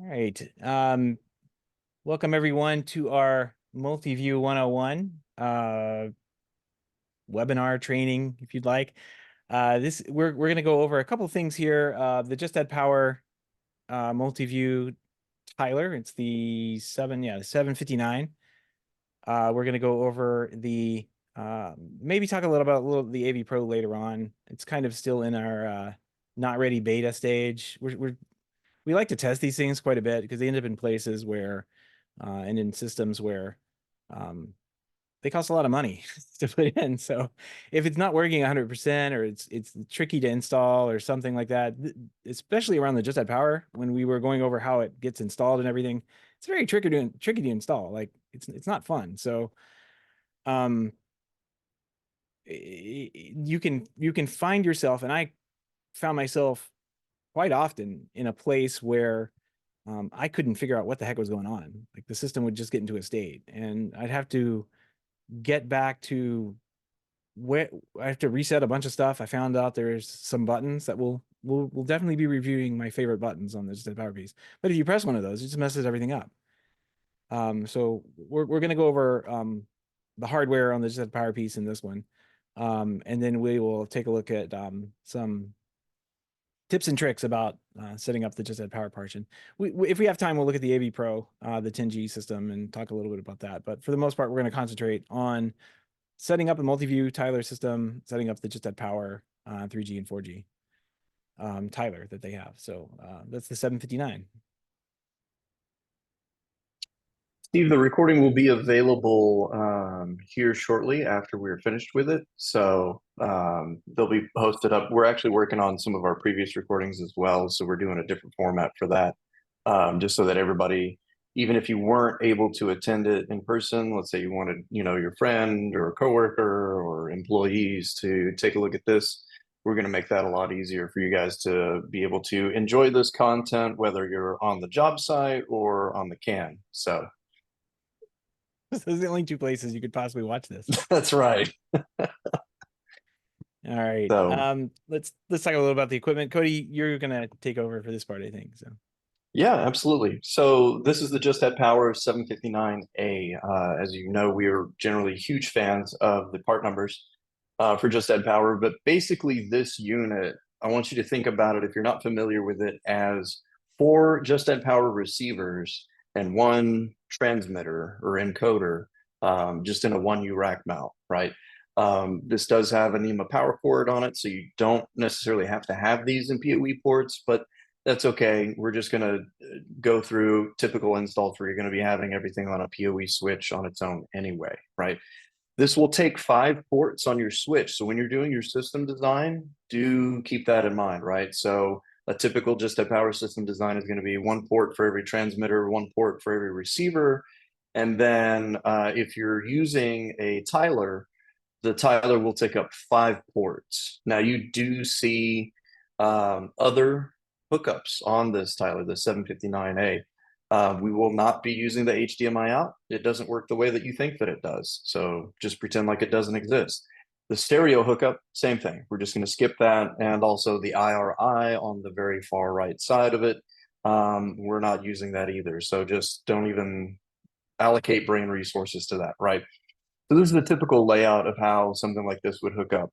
All right. Welcome everyone to our MultiView 101 webinar training, if you'd like. We're going to go over a couple things here. The Just Add Power MultiView Tyler. It's the 759. We're going to go over the maybe talk a little about the AV Pro later on. It's kind of still in our not ready beta stage. We like to test these things quite a bit because they end up in places where and in systems where they cost a lot of money to put in. So if it's not working 100% or it's tricky to install or something like that, especially around the Just Add Power, when we were going over how it gets installed and everything, it's very tricky to install. Like it's not fun. So you can find yourself, and I found myself quite often in a place where I couldn't figure out what the heck was going on. Like the system would just get into a state and I'd have to get back to where I have to reset a bunch of stuff. I found out there's some buttons that we'll definitely be reviewing my favorite buttons on the Just Add Power piece. But if you press one of those, it just messes everything up. So we're going to go over the hardware on the Just Add Power piece in this one. And then we will take a look at some tips and tricks about setting up the Just Add Power partition. If we have time, we'll look at the AV Pro, the 10G system, and talk a little bit about that. But for the most part, we're going to concentrate on setting up a multi-view Tyler system, setting up the Just Add Power 3G and 4G Tyler that they have. So that's the 759. Steve, the recording will be available here shortly after we're finished with it. So they'll be posted up. We're actually working on some of our previous recordings as well. So we're doing a different format for that, just so that everybody, even if you weren't able to attend it in person, let's say you wanted, your friend or a coworker or employees to take a look at this, we're going to make that a lot easier for you guys to be able to enjoy this content, whether you're on the job site or on the CAN. So those are the only two places you could possibly watch this. that's right. All right. So Let's talk a little about the equipment. Cody, you're gonna take over for this part, I think. So yeah, absolutely. So this is the Just Add Power 759A. As you know, we are generally huge fans of the part numbers for Just Add Power, but basically this unit, I want you to think about it, if you're not familiar with it, as 4 Just Add Power receivers and 1 transmitter or encoder, just in a 1U rack mount, right? This does have a NEMA power cord on it, so you don't necessarily have to have these in PoE ports, but that's okay. We're just going to go through typical installs where you're going to be having everything on a PoE switch on its own anyway, right? This will take 5 ports on your switch. So when you're doing your system design, do keep that in mind, right? So a typical Just Add Power system design is going to be 1 port for every transmitter, 1 port for every receiver. And then if you're using a Tyler, the Tyler will take up 5 ports. Now you do see other hookups on this Tyler, the 759A. We will not be using the HDMI out. It doesn't work the way that you think that it does. So just pretend like it doesn't exist. The stereo hookup, same thing. We're just going to skip that. And also the IRI on the very far right side of it. We're not using that either. So just don't even allocate brain resources to that, right? So this is the typical layout of how something like this would hook up.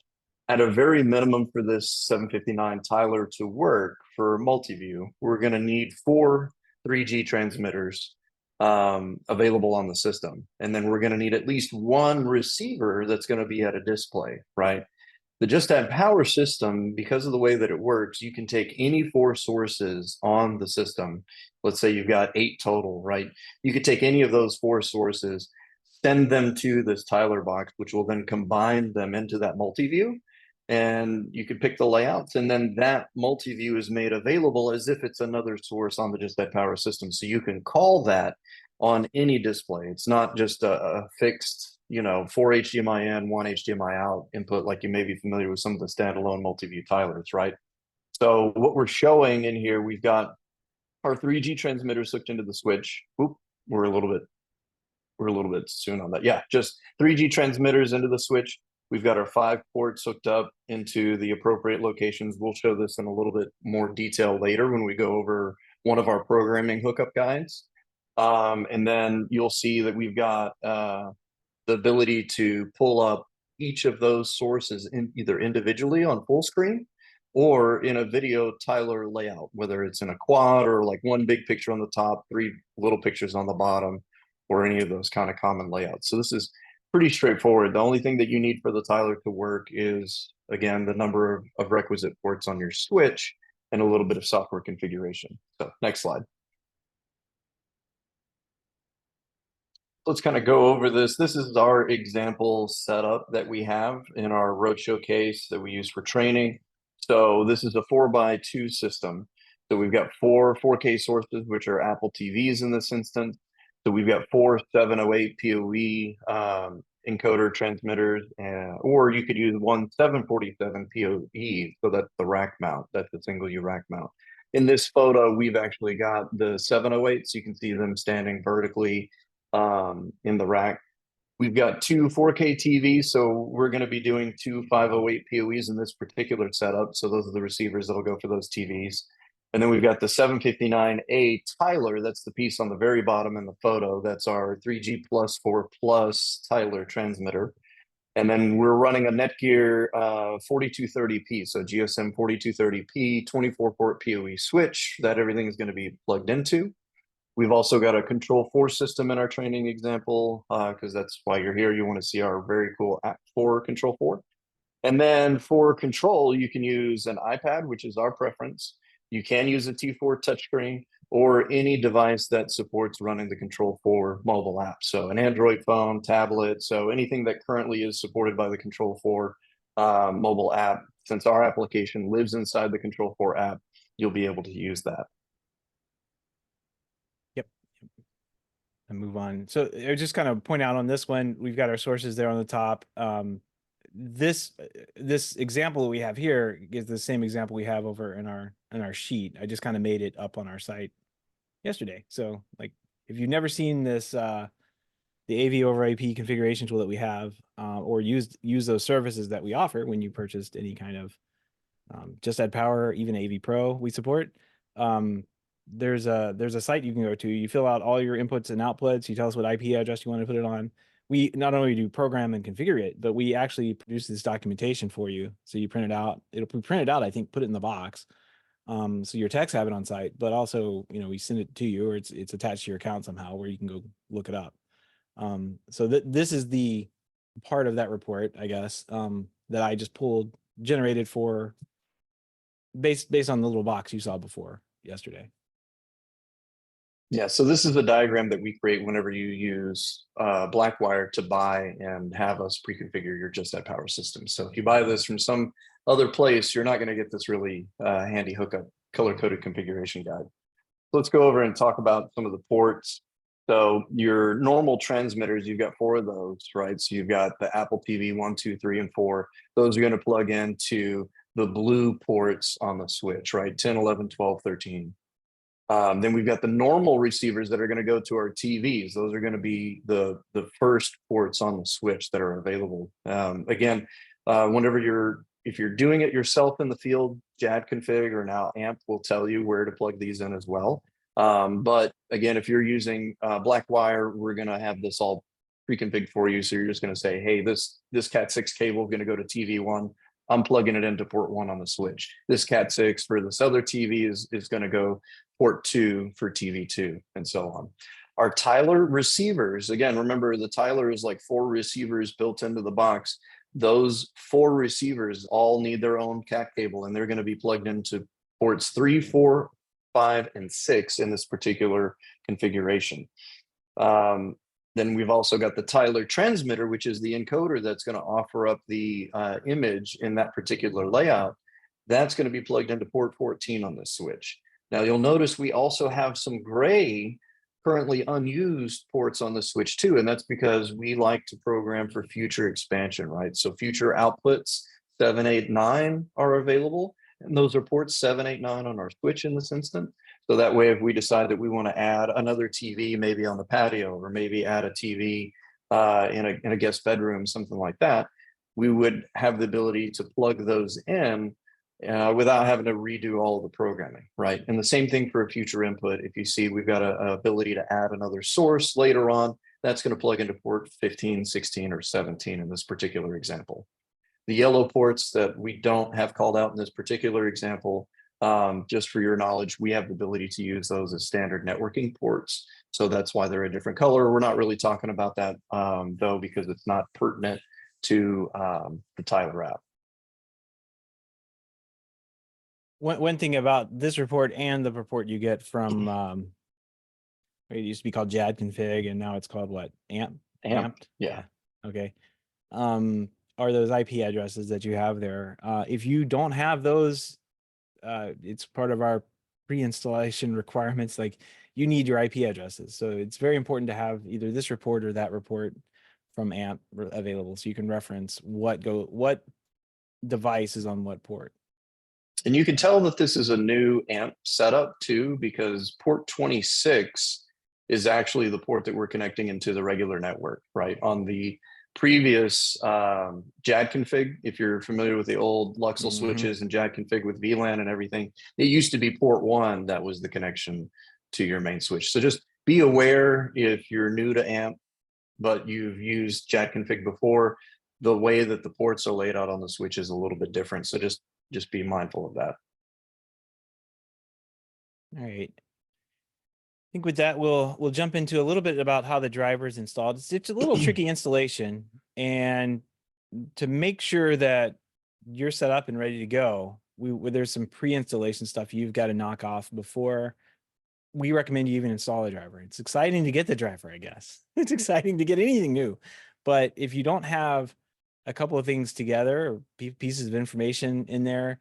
At a very minimum for this 759 Tyler to work for multi-view, we're going to need 4 3G transmitters available on the system. And then we're going to need at least 1 receiver that's going to be at a display, right? The Just Add Power system, because of the way that it works, you can take any 4 sources on the system. Let's say you've got 8 total, right? You could take any of those 4 sources, send them to this Tyler box, which will then combine them into that multi-view. And you could pick the layouts, and then that multi-view is made available as if it's another source on the Just Add Power system. So you can call that on any display. It's not just a fixed, 4 HDMI in, 1 HDMI out input, like you may be familiar with some of the standalone multi-view Tylers, right? So what we're showing in here, we've got our 3G transmitters hooked into the switch. Oop, we're a little bit soon on that. Yeah, just 3G transmitters into the switch. We've got our 5 ports hooked up into the appropriate locations. We'll show this in a little bit more detail later when we go over one of our programming hookup guides. And then you'll see that we've got the ability to pull up each of those sources in either individually on full screen or in a video tiler layout, whether it's in a quad or like one big picture on the top, three little pictures on the bottom, or any of those kind of common layouts. So this is pretty straightforward. The only thing that you need for the tiler to work is, again, the number of requisite ports on your switch and a little bit of software configuration. So next slide. Let's kind of go over this. This is our example setup that we have in our roadshow case that we use for training. So this is a 4x2 system. So we've got four 4K sources, which are Apple TVs in this instance. So we've got four 708 PoE encoder transmitters, or you could use one 747 PoE. So that's the rack mount. That's the single U rack mount. In this photo, we've actually got the 708s. You can see them standing vertically in the rack. We've got two 4K TVs, so we're going to be doing two 508 PoEs in this particular setup. So those are the receivers that'll go for those TVs. And then we've got the 759A Tyler. That's the piece on the very bottom in the photo. That's our 3G plus 4 plus Tyler transmitter. And then we're running a Netgear 4230p, so GSM 4230p, 24-port PoE switch that everything is going to be plugged into. We've also got a Control4 system in our training example, because that's why you're here. You want to see our very cool app for Control4. And then for control, you can use an iPad, which is our preference. You can use a T4 touchscreen or any device that supports running the Control4 mobile app. So an Android phone, tablet, so anything that currently is supported by the Control4 mobile app. Since our application lives inside the Control4 app, you'll be able to use that. And move on. So I just kind of point out on this one, we've got our sources there on the top. This example that we have here is the same example we have over in our sheet. I just kind of made it up on our site yesterday. So like if you've never seen this, the AV over IP configuration tool that we have, or use those services that we offer when you purchased any kind of Just Add Power, even AV Pro we support. There's a site you can go to. You fill out all your inputs and outputs. You tell us what IP address you want to put it on. We not only do program and configure it, but we actually produce this documentation for you. So you print it out. It'll be printed out, I think, put it in the box. So your techs have it on site, but also, we send it to you, or it's attached to your account somehow where you can go look it up. So this is the part of that report, I guess, that I just generated for based on the little box you saw before yesterday. Yeah, so this is a diagram that we create whenever you use Blackwire to buy and have us pre-configure your Just Add Power system. So if you buy this from some other place, you're not going to get this really handy hookup color-coded configuration guide. So let's go over and talk about some of the ports. So your normal transmitters, you've got four of those, right? So you've got the Apple TV 1, 2, 3, and 4. Those are going to plug into the blue ports on the switch, right? 10, 11, 12, 13. Then we've got the normal receivers that are going to go to our TVs. Those are going to be the first ports on the switch that are available. Again, if you're doing it yourself in the field, JAD config or now AMP will tell you where to plug these in as well. But again, if you're using Blackwire, we're going to have this all pre-configured for you. So you're just going to say, hey, this Cat6 cable is going to go to TV1. I'm plugging it into port 1 on the switch. This Cat6 for this other TV is going to go port 2 for TV2, and so on. Our Tyler receivers, again, remember the Tyler is like 4 receivers built into the box. Those 4 receivers all need their own cat cable, and they're going to be plugged into ports 3, 4, 5, and 6 in this particular configuration. Then we've also got the Tyler transmitter, which is the encoder that's going to offer up the image in that particular layout. That's going to be plugged into port 14 on this switch. Now you'll notice we also have some gray currently unused ports on the switch too, and that's because we like to program for future expansion, right? So future outputs 7, 8, 9 are available, and those are ports 7, 8, 9 on our switch in this instance. So that way, if we decide that we want to add another TV, maybe on the patio, or maybe add a TV in a guest bedroom, something like that, we would have the ability to plug those in without having to redo all of the programming, right? And the same thing for a future input. If you see we've got a ability to add another source later on, that's going to plug into port 15, 16, or 17 in this particular example. The yellow ports that we don't have called out in this particular example, just for your knowledge, we have the ability to use those as standard networking ports. So that's why they're a different color. We're not really talking about that though, because it's not pertinent to the Tyler app. One thing about this report and the report you get from it used to be called JAD config, and now it's called what? Amped? Yeah. Okay. Are those IP addresses that you have there. If you don't have those, it's part of our pre-installation requirements. Like, you need your IP addresses. So it's very important to have either this report or that report from AMP available, so you can reference what device is on what port. And you can tell that this is a new AMP setup too, because port 26 is actually the port that we're connecting into the regular network, right? On the previous JAD config, if you're familiar with the old Luxel switches and JAD config with VLAN and everything, it used to be port 1 that was the connection to your main switch. So just be aware, if you're new to AMP, but you've used JAD config before, the way that the ports are laid out on the switch is a little bit different. So just be mindful of that. All right. I think with that, we'll jump into a little bit about how the driver is installed. It's a little tricky installation, and to make sure that you're set up and ready to go, there's some pre-installation stuff you've got to knock off before we recommend you even install a driver. It's exciting to get the driver, I guess. It's exciting to get anything new, but if you don't have a couple of things together, or pieces of information in there,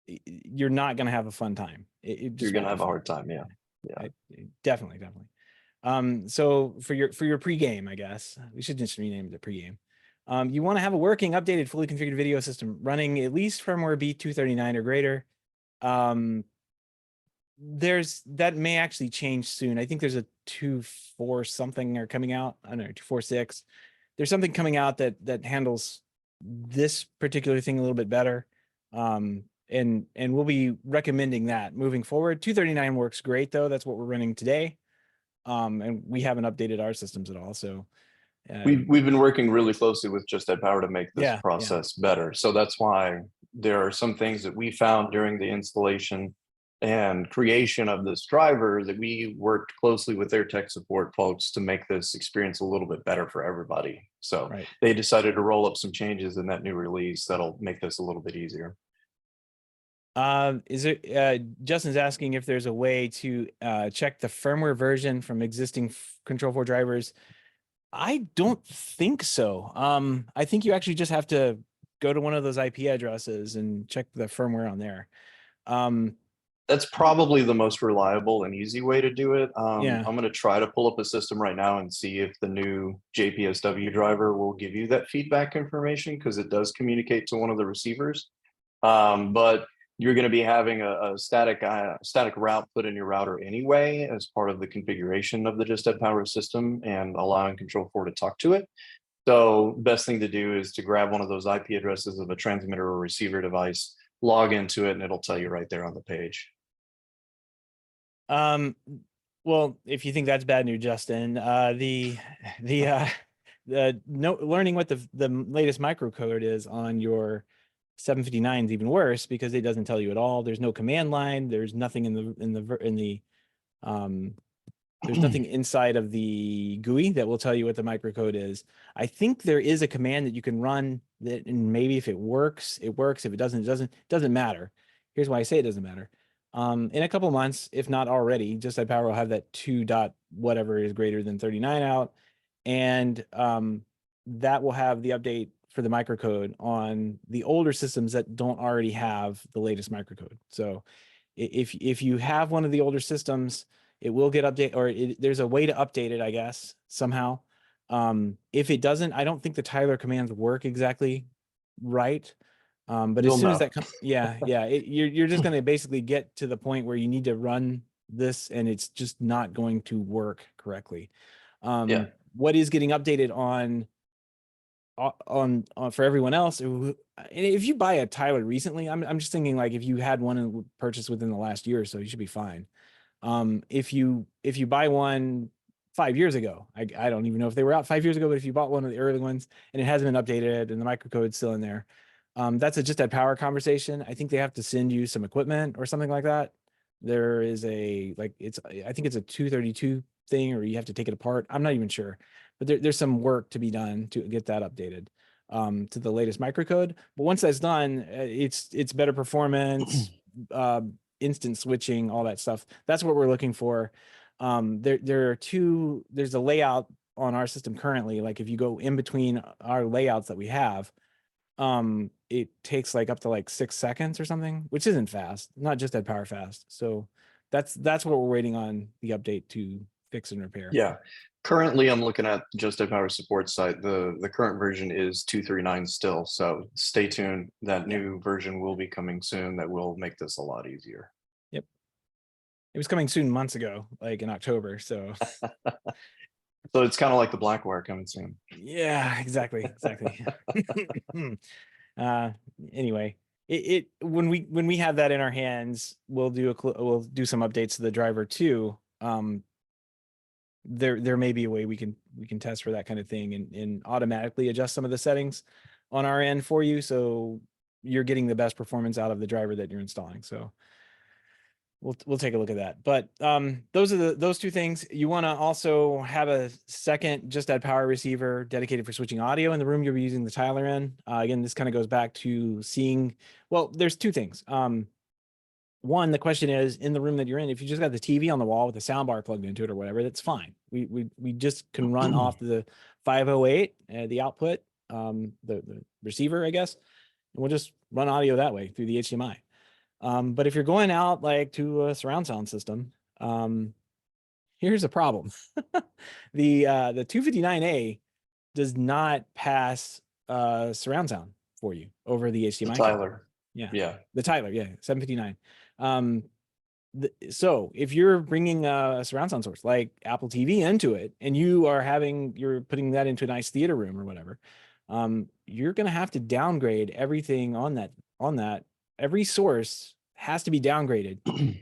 you're not going to have a fun time. You're going to have a hard time. Yeah. Yeah, definitely. So for your pregame, I guess we should just rename it the pregame. You want to have a working, updated, fully configured video system running at least firmware B239 or greater. That may actually change soon. I think there's a 2.4 something are coming out. I don't know, 2.4.6. There's something coming out that handles this particular thing a little bit better. And we'll be recommending that moving forward. 239 works great though. That's what we're running today. And we haven't updated our systems at all. So we've been working really closely with Just Add Power to make this process better. So that's why there are some things that we found during the installation and creation of this driver that we worked closely with their tech support folks to make this experience a little bit better for everybody. So they decided to roll up some changes in that new release that'll make this a little bit easier. Justin's asking if there's a way to check the firmware version from existing Control4 drivers. I don't think so. I think you actually just have to go to one of those IP addresses and check the firmware on there. That's probably the most reliable and easy way to do it. I'm going to try to pull up a system right now and see if the new JPSW driver will give you that feedback information, because it does communicate to one of the receivers. But you're going to be having a static route put in your router anyway as part of the configuration of the Just Add Power system and allowing Control4 to talk to it. So best thing to do is to grab one of those IP addresses of a transmitter or receiver device, log into it, and it'll tell you right there on the page. Well, if you think that's bad news, Justin, learning what the latest microcode is on your 759 is even worse, because it doesn't tell you at all. There's no command line. There's nothing there's nothing inside of the GUI that will tell you what the microcode is. I think there is a command that you can run that, and maybe if it works, it works. If it doesn't, it doesn't matter. Here's why I say it doesn't matter. In a couple of months, if not already, Just Add Power will have that 2. whatever is greater than 39 out, and that will have the update for the microcode on the older systems that don't already have the latest microcode. So if you have one of the older systems, it will get updated, or there's a way to update it, I guess, somehow. If it doesn't, I don't think the Tyler commands work exactly right. But as soon as that comes, you're just going to basically get to the point where you need to run this, and it's just not going to work correctly. What is getting updated on on for everyone else, if you buy a Tyler recently, I'm just thinking like if you had one purchased within the last year or so, you should be fine. If you buy one 5 years ago, I don't even know if they were out 5 years ago, but if you bought one of the early ones and it hasn't been updated and the microcode's still in there, that's a just add power conversation. I think they have to send you some equipment or something like that. There is a like I think it's a 232 thing, or you have to take it apart. I'm not even sure, but there's some work to be done to get that updated to the latest microcode. But once that's done, it's better performance, instant switching, all that stuff. That's what we're looking for. There's a layout on our system currently. Like if you go in between our layouts that we have, it takes like up to like 6 seconds or something, which isn't fast, not just at power fast. So that's what we're waiting on the update to fix and repair. Yeah. Currently, I'm looking at Just Add Power support site. The current version is 239 still. So stay tuned. That new version will be coming soon that will make this a lot easier. Yep. It was coming soon months ago, like in October. So so it's kind of like the Blackwire coming soon. Yeah, exactly. Anyway, when we have that in our hands, we'll do some updates to the driver too. There may be a way we can test for that kind of thing and automatically adjust some of the settings on our end for you, so you're getting the best performance out of the driver that you're installing. So we'll take a look at that. But those are those two things. You want to also have a second just add power receiver dedicated for switching audio in the room you're using the Tyler in. Again, this kind of goes back to seeing, well, there's two things. One, the question is, in the room that you're in, if you just got the TV on the wall with a sound bar plugged into it or whatever, that's fine. We just can run off the 508, the output, the receiver, I guess, and we'll just run audio that way through the HDMI. But if you're going out like to a surround sound system, here's a problem. The 259A does not pass surround sound for you over the HDMI. Tyler. Yeah. The Tyler, 759. So if you're bringing a surround sound source like Apple TV into it, and you're putting that into a nice theater room or whatever, you're going to have to downgrade everything on that. Every source has to be downgraded,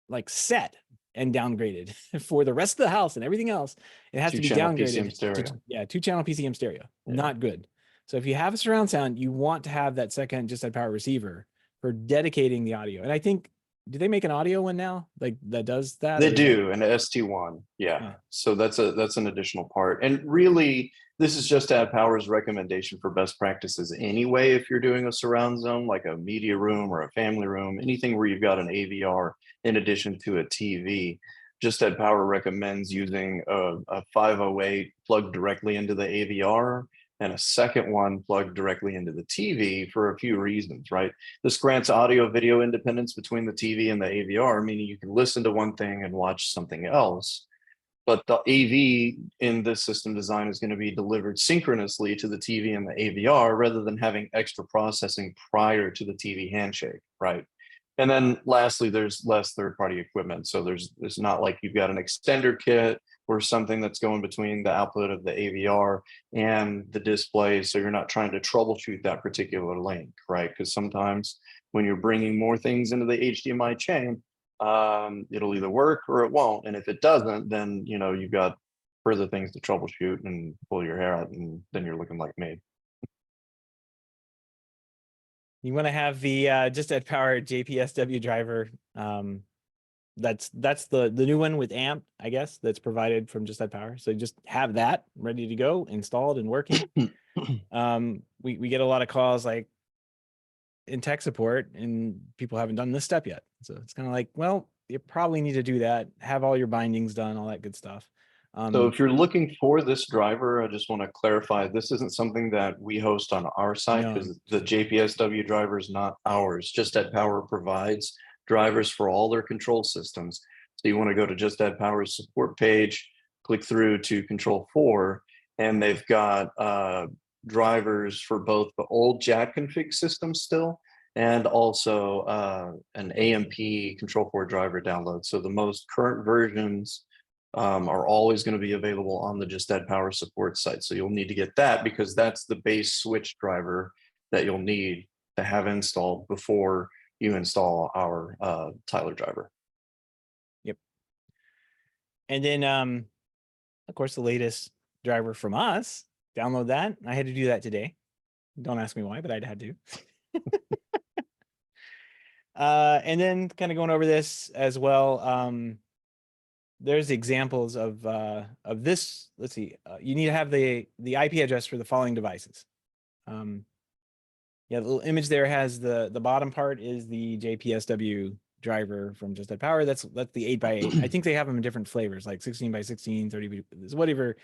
like set and downgraded for the rest of the house and everything else. It has to be downgraded to 2-channel PCM stereo. Not good. So if you have a surround sound, you want to have that second just add power receiver for dedicating the audio. And I think, do they make an audio one now like that does that? They do, an ST1. Yeah. So that's an additional part. And really, this is just Add Power's recommendation for best practices anyway. If you're doing a surround zone, like a media room or a family room, anything where you've got an AVR in addition to a TV, Just Add Power recommends using a 508 plugged directly into the AVR and a second one plugged directly into the TV for a few reasons, right? This grants audio video independence between the TV and the AVR, meaning you can listen to one thing and watch something else. But the AV in this system design is going to be delivered synchronously to the TV and the AVR rather than having extra processing prior to the TV handshake, right? And then lastly, there's less third-party equipment. So there's not like you've got an extender kit or something that's going between the output of the AVR and the display. So you're not trying to troubleshoot that particular link, right? Because sometimes when you're bringing more things into the HDMI chain, it'll either work or it won't. And if it doesn't, then, you've got further things to troubleshoot and pull your hair out, and then you're looking like me. You want to have the just add power JPSW driver. That's the new one with AMP, I guess, that's provided from just add power. So just have that ready to go, installed and working. We get a lot of calls like in tech support, and people haven't done this step yet. So it's kind of like, well, you probably need to do that, have all your bindings done, all that good stuff. So if you're looking for this driver, I just want to clarify, this isn't something that we host on our site, because the JPSW driver is not ours. Just Add Power provides drivers for all their control systems. So you want to go to Just Add Power's support page, click through to Control4, and they've got drivers for both the old jack config system still, and also an AMP Control4 driver download. So the most current versions are always going to be available on the Just Add Power support site. So you'll need to get that because that's the base switch driver that you'll need to have installed before you install our Tyler driver. Yep. And then, of course, the latest driver from us, download that. I had to do that today. Don't ask me why, but I'd had to. And then kind of going over this as well. There's examples of this. Let's see. You need to have the IP address for the following devices. Yeah, the little image there has the bottom part is the JPSW driver from Just Add Power. That's the 8x8. I think they have them in different flavors, like 16x16, 30, whatever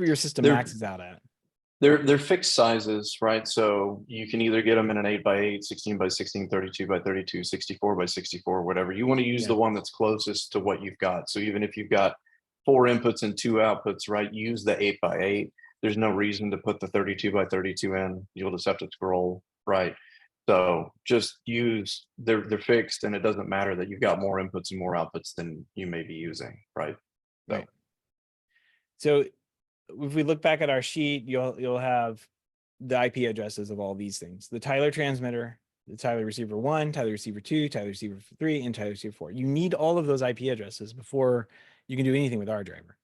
your system maxes out at. They're fixed sizes, right? So you can either get them in an 8x8, 16x16, 32x32, 64x64, whatever. You want to use the one that's closest to what you've got. So even if you've got 4 inputs and 2 outputs, right, use the 8x8. There's no reason to put the 32x32 in. You'll just have to scroll, right? So just use, they're fixed, and it doesn't matter that you've got more inputs and more outputs than you may be using, right? Right. So if we look back at our sheet, you'll have the IP addresses of all these things: the Tyler transmitter, the Tyler receiver 1, Tyler receiver 2, Tyler receiver 3, and Tyler receiver 4. You need all of those IP addresses before you can do anything with our driver,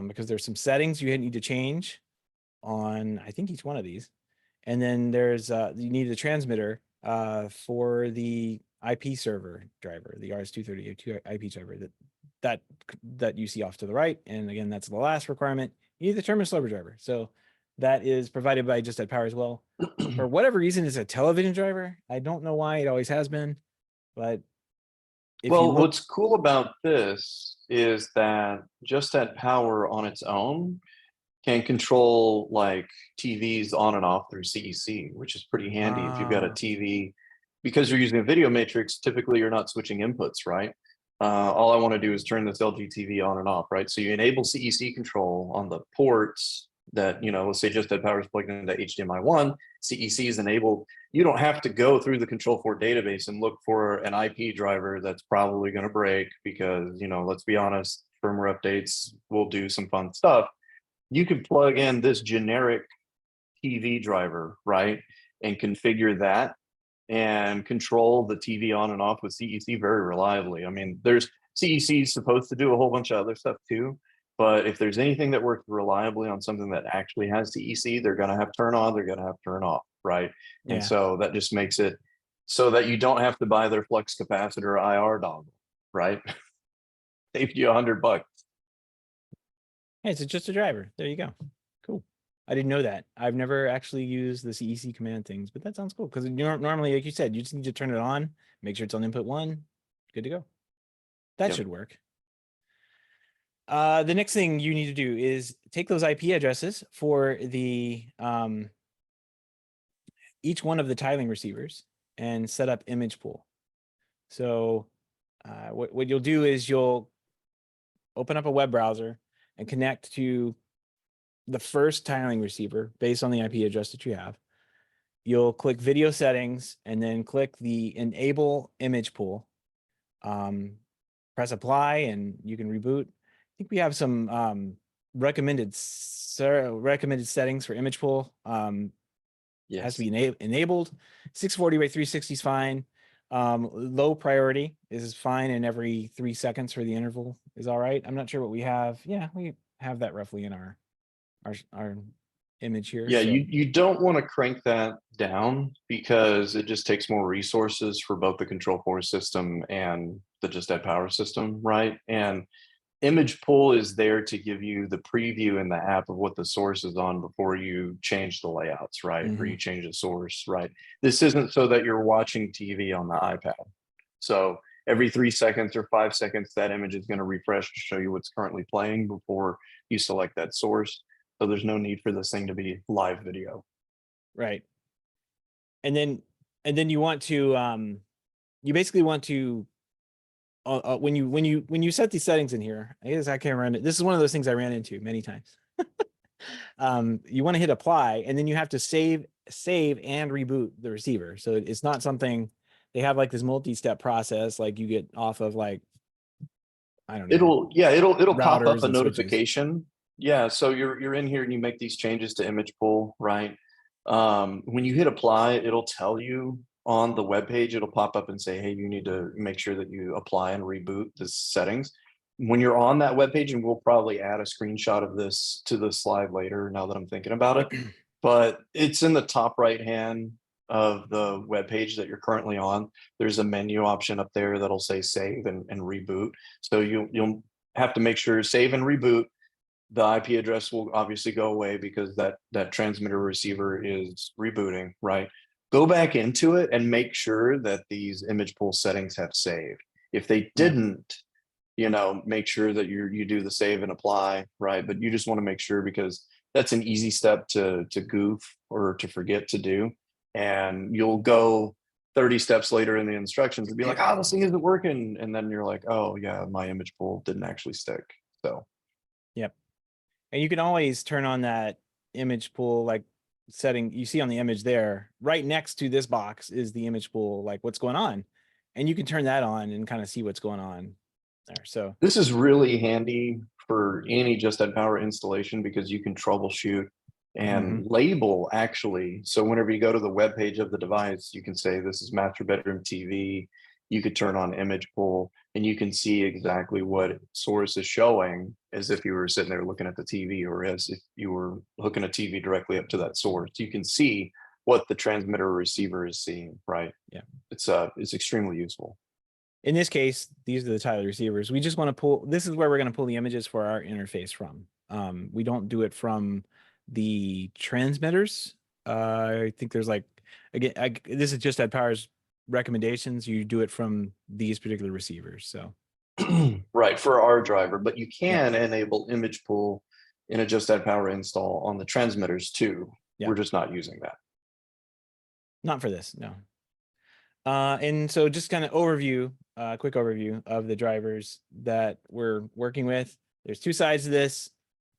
because there's some settings you need to change on, I think, each one of these. And then there's you need the transmitter for the IP server driver, the RS-232 IP driver that you see off to the right. And again, that's the last requirement. You need the terminal slumber driver. So that is provided by Just Add Power as well. For whatever reason, it's a television driver. I don't know why. It always has been, but well, what's cool about this is that Just Add Power on its own can control like TVs on and off through CEC, which is pretty handy if you've got a TV. Because you're using a video matrix, typically you're not switching inputs, right? All I want to do is turn this LG TV on and off, right? So you enable CEC control on the ports that, let's say Just Add Power is plugged into HDMI 1, CEC is enabled. You don't have to go through the Control4 database and look for an IP driver that's probably going to break because, let's be honest, firmware updates will do some fun stuff. You can plug in this generic TV driver, right, and configure that and control the TV on and off with CEC very reliably. I mean, there's CEC is supposed to do a whole bunch of other stuff too, but if there's anything that works reliably on something that actually has CEC, they're going to have turn on, they're going to have turn off, right? Yeah. And so that just makes it so that you don't have to buy their flux capacitor IR dongle, right? Save you $100. Hey, it's just a driver. There you go. Cool. I didn't know that. I've never actually used the CEC command things, but that sounds cool because normally, like you said, you just need to turn it on, make sure it's on input 1, good to go. That should work. The next thing you need to do is take those IP addresses for the each one of the tiling receivers and set up image pool. So what you'll do is you'll open up a web browser and connect to the first tiling receiver based on the IP address that you have. You'll click video settings and then click the enable image pool. Press apply and you can reboot. I think we have some recommended settings for image pool. Yes. Has to be enabled. 640 by 360 is fine. Low priority is fine, and every 3 seconds for the interval is all right. I'm not sure what we have. Yeah, we have that roughly in our image here. Yeah, so you don't want to crank that down because it just takes more resources for both the Control4 system and the Just Add Power system, right? And image pool is there to give you the preview in the app of what the source is on before you change the layouts, right? Or you change the source, right? This isn't so that you're watching TV on the iPad. So every 3 seconds or 5 seconds, that image is going to refresh to show you what's currently playing before you select that source. So there's no need for this thing to be live video. Right. And then you want to, you basically want to, when you set these settings in here, I guess I can't run it. This is one of those things I ran into many times. You want to hit apply, and then you have to save and reboot the receiver. So it's not something they have like this multi-step process, like you get off of like I don't know, It'll pop up routers a and switches. notification. Yeah, so you're in here and you make these changes to image pool, right? When you hit apply, it'll tell you on the web page, it'll pop up and say, hey, you need to make sure that you apply and reboot the settings. When you're on that web page, and we'll probably add a screenshot of this to the slide later, now that I'm thinking about it, but it's in the top right hand of the web page that you're currently on. There's a menu option up there that'll say save and reboot. So you'll have to make sure save and reboot. The IP address will obviously go away because that transmitter receiver is rebooting, right? Go back into it and make sure that these image pool settings have saved. If they didn't, make sure that you do the save and apply, right? But you just want to make sure, because that's an easy step to goof or to forget to do. And you'll go 30 steps later in the instructions and be like, oh, this thing isn't working. And then you're like, oh yeah, my image pool didn't actually stick. So Yep. And you can always turn on that image pool, like setting you see on the image there. Right next to this box is the image pool, like what's going on. And you can turn that on and kind of see what's going on there. So this is really handy for any Just Add Power installation, because you can troubleshoot and label actually. So whenever you go to the web page of the device, you can say this is master bedroom TV. You could turn on image pool and you can see exactly what source is showing, as if you were sitting there looking at the TV, or as if you were hooking a TV directly up to that source. You can see what the transmitter or receiver is seeing, right? Yeah. It's extremely useful. In this case, these are the Tyler receivers. We just want to pull, this is where we're going to pull the images for our interface from. We don't do it from the transmitters. I think there's like, again, this is Just Add Power's recommendations. You do it from these particular receivers. So right, for our driver, but you can enable image pool in a Just Add Power install on the transmitters too. We're just not using that. Not for this, no. And so just kind of overview, quick overview of the drivers that we're working with. There's two sides to this,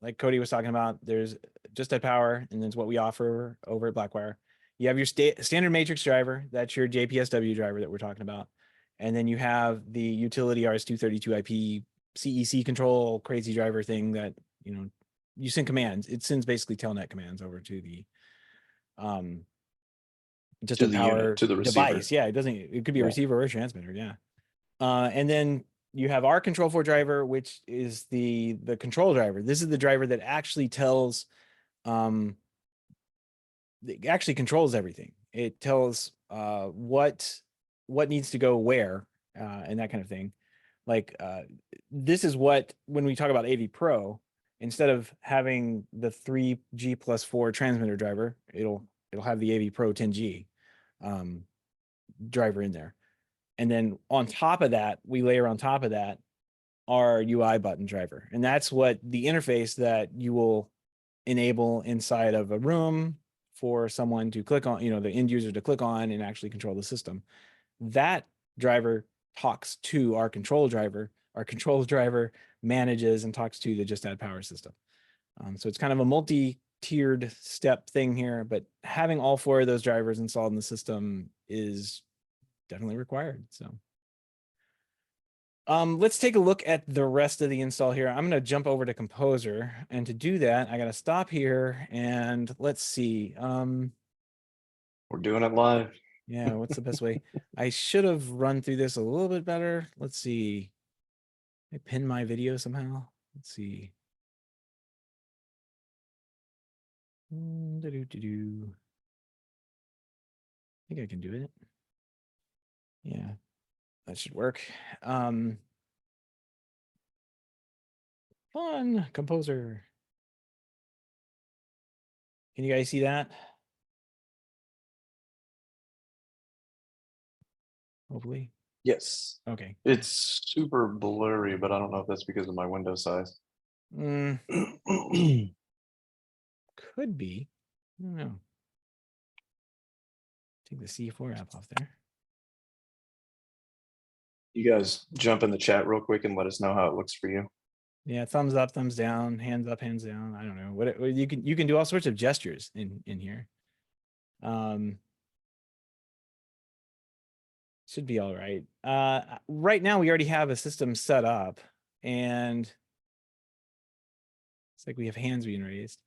like Cody was talking about. There's Just Add Power, and there's what we offer over at Blackwire. You have your standard matrix driver, that's your JPSW driver that we're talking about. And then you have the utility RS-232 IP CEC control crazy driver thing that, you send commands. It sends basically telnet commands over to the Just a power unit, to the receiver device. Yeah, it could be a receiver or a transmitter. Yeah. And then you have our Control4 driver, which is the control driver. This is the driver that actually tells, it actually controls everything. It tells what needs to go where, and that kind of thing. Like this is what, when we talk about AV Pro, instead of having the 3G+4 transmitter driver, it'll have the AV Pro 10G driver in there. And then on top of that, we layer on top of that our UI button driver. And that's what the interface that you will enable inside of a room for someone to click on, the end user to click on and actually control the system. That driver talks to our control driver. Our control driver manages and talks to the Just Add Power system. So it's kind of a multi-tiered step thing here, but having all four of those drivers installed in the system is definitely required. So let's take a look at the rest of the install here. I'm going to jump over to Composer, and to do that, I got to stop here and let's see. We're doing it live. Yeah, what's the best way? I should have run through this a little bit better. Let's see. I pin my video somehow. Let's see. I think I can do it. Yeah, that should work. Fun Composer. Can you guys see that? Hopefully. Yes. Okay. It's super blurry, but I don't know if that's because of my window size. Could be. I don't know. Take the C4 app off there. You guys jump in the chat real quick and let us know how it looks for you. Yeah, thumbs up, thumbs down, hands up, hands down. I don't know. What you can do all sorts of gestures in here. Should be all right. Right now we already have a system set up, and it's like we have hands being raised.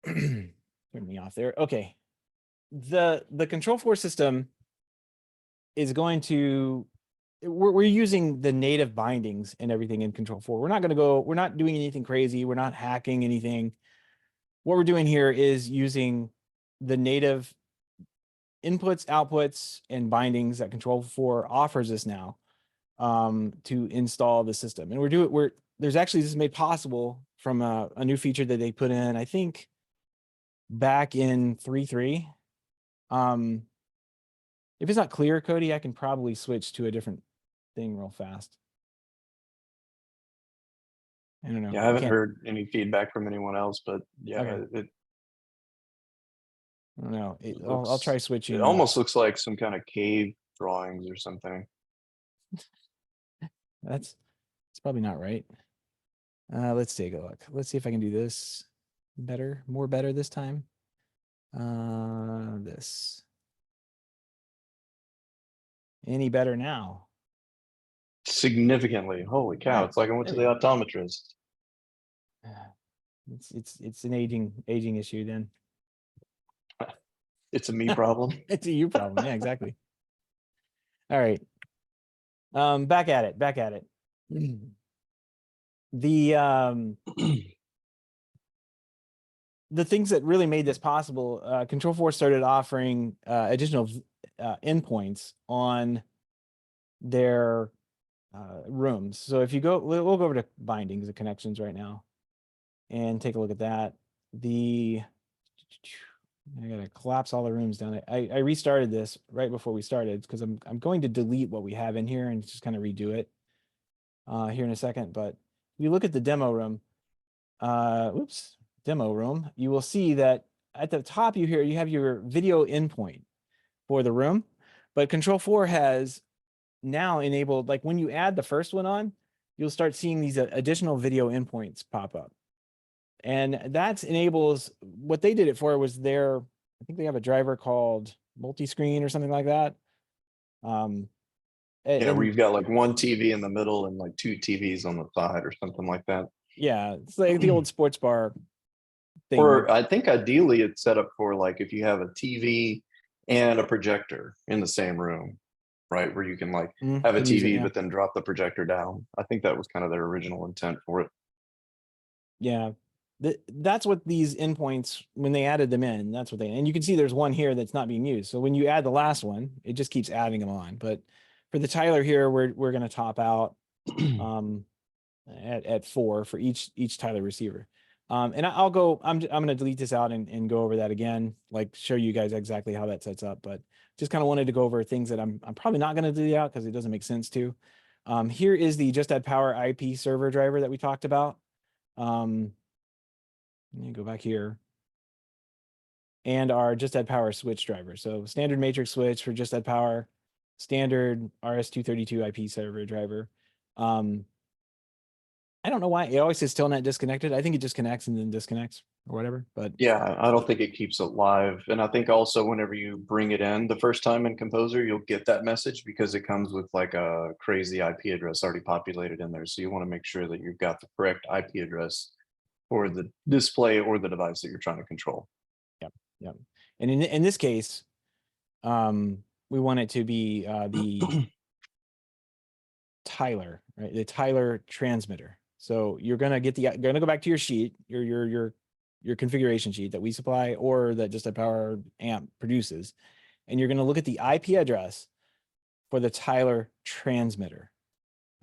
Turn me off there. Okay. The Control4 system is going to, we're using the native bindings and everything in Control4. We're not doing anything crazy. We're not hacking anything. What we're doing here is using the native inputs, outputs, and bindings that Control4 offers us now to install the system. And there's actually, this is made possible from a new feature that they put in, I think, back in 3.3. If it's not clear, Cody, I can probably switch to a different thing real fast. I don't know. Yeah, I haven't heard any feedback from anyone else, but yeah, okay. I don't know. I'll try switching. It almost looks like some kind of cave drawings or something. It's probably not right. Let's take a look. Let's see if I can do this better, more better this time. This. Any better now? Significantly. Holy cow. It's like I went to the optometrist. It's an aging issue then. It's a me problem. It's a you problem. Yeah, exactly. All right. Back at it. The things that really made this possible, Control4 started offering additional endpoints on their rooms. So if you go, we'll go over to bindings and connections right now and take a look at that. I gotta collapse all the rooms down. I restarted this right before we started because I'm going to delete what we have in here and just kind of redo it here in a second. But if you look at the demo room, demo room, you will see that at the top you have your video endpoint for the room, but Control4 has now enabled, like when you add the first one on, you'll start seeing these additional video endpoints pop up. And that enables, what they did it for was I think they have a driver called multi-screen or something like that. Yeah, where you've got like one TV in the middle and like two TVs on the side or something like that. Yeah, it's like the old sports bar thing. Or I think ideally it's set up for like if you have a TV and a projector in the same room, right? Where you can like have a TV, but then drop the projector down. I think that was kind of their original intent for it. Yeah, that's what these endpoints, when they added them in, that's what and you can see there's one here that's not being used. So when you add the last one, it just keeps adding them on. But for the Tyler here, we're going to top out at 4 for each Tyler receiver. And I'm going to delete this out and go over that again, like show you guys exactly how that sets up. But just kind of wanted to go over things that I'm probably not going to delete out because it doesn't make sense to. Here is the Just Add Power IP server driver that we talked about. Let me go back here. And our Just Add Power switch driver. So standard matrix switch for Just Add Power, standard RS-232 IP server driver. I don't know why it always says telnet disconnected. I think it just connects and then disconnects or whatever. But yeah, I don't think it keeps it live. And I think also whenever you bring it in the first time in Composer, you'll get that message because it comes with like a crazy IP address already populated in there. So you want to make sure that you've got the correct IP address for the display or the device that you're trying to control. Yep. And in this case, we want it to be the Tyler, right? The Tyler transmitter. So you're gonna go back to your sheet, your configuration sheet that we supply or that Just Add Power amp produces, and you're gonna look at the IP address for the Tyler transmitter.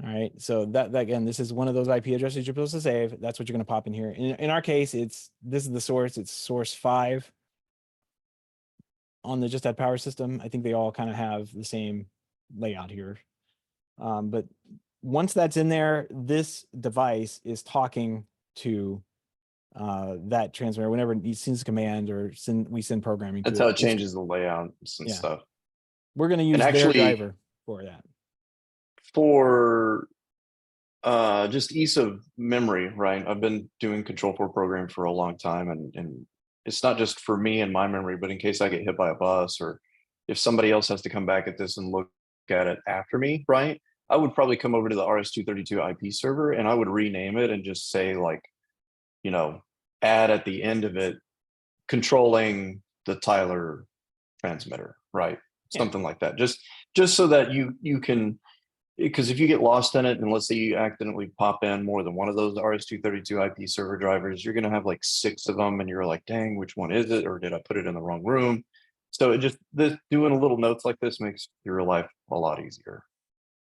All right, so that again, this is one of those IP addresses you're supposed to save. That's what you're gonna pop in here. In our case, this is the source. It's source 5 on the Just Add Power system. I think they all kind of have the same layout here. But once that's in there, this device is talking to that transmitter whenever he sends a command or we send programming. That's how it changes the layouts and stuff. We're going to use their driver for that. For just ease of memory, right? I've been doing Control4 programming for a long time, and it's not just for me and my memory, but in case I get hit by a bus or if somebody else has to come back at this and look at it after me, right? I would probably come over to the RS-232 IP server and I would rename it and just say like, you know, add at the end of it, controlling the Tyler transmitter, right? Yeah. Something like that. Just so that you can, because if you get lost in it, and let's say you accidentally pop in more than one of those RS-232 IP server drivers, you're going to have like 6 of them, and you're like, dang, which one is it? Or did I put it in the wrong room? So it just, doing a little notes like this makes your life a lot easier.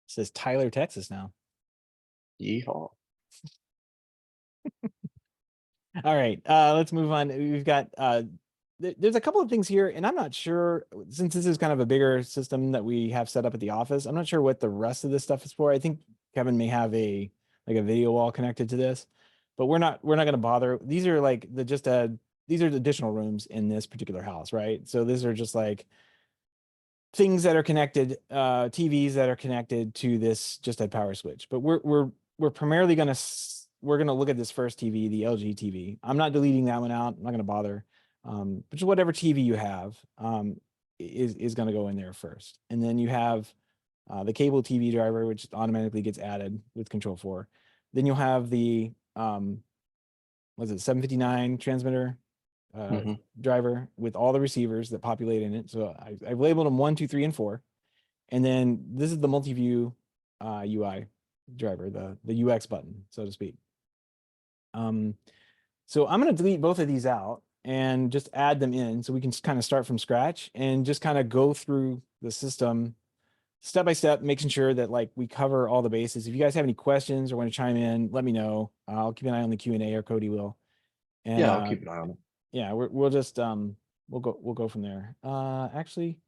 It says Tyler, Texas now. Yeehaw. All right, let's move on. We've got there's a couple of things here, and I'm not sure, since this is kind of a bigger system that we have set up at the office, I'm not sure what the rest of this stuff is for. I think Kevin may have a video wall connected to this, but we're not going to bother. These are like these are the additional rooms in this particular house, right? So these are just like things that are connected, TVs that are connected to this just had power switch. But we're primarily going to look at this first TV, the LG TV. I'm not deleting that one out. I'm not going to bother. But just whatever TV you have is going to go in there first. And then you have the cable TV driver, which automatically gets added with Control4. Then you'll have the, was it 759 transmitter driver with all the receivers that populate in it. So I've labeled them 1, 2, 3, and 4. And then this is the MultiView UI driver, the UX button, so to speak. So I'm going to delete both of these out and just add them in so we can kind of start from scratch and just kind of go through the system step by step, making sure that like we cover all the bases. If you guys have any questions or want to chime in, let me know. I'll keep an eye on the Q&A, or Cody will. And yeah, I'll keep an eye on it. Yeah, we'll just we'll go from there. Actually,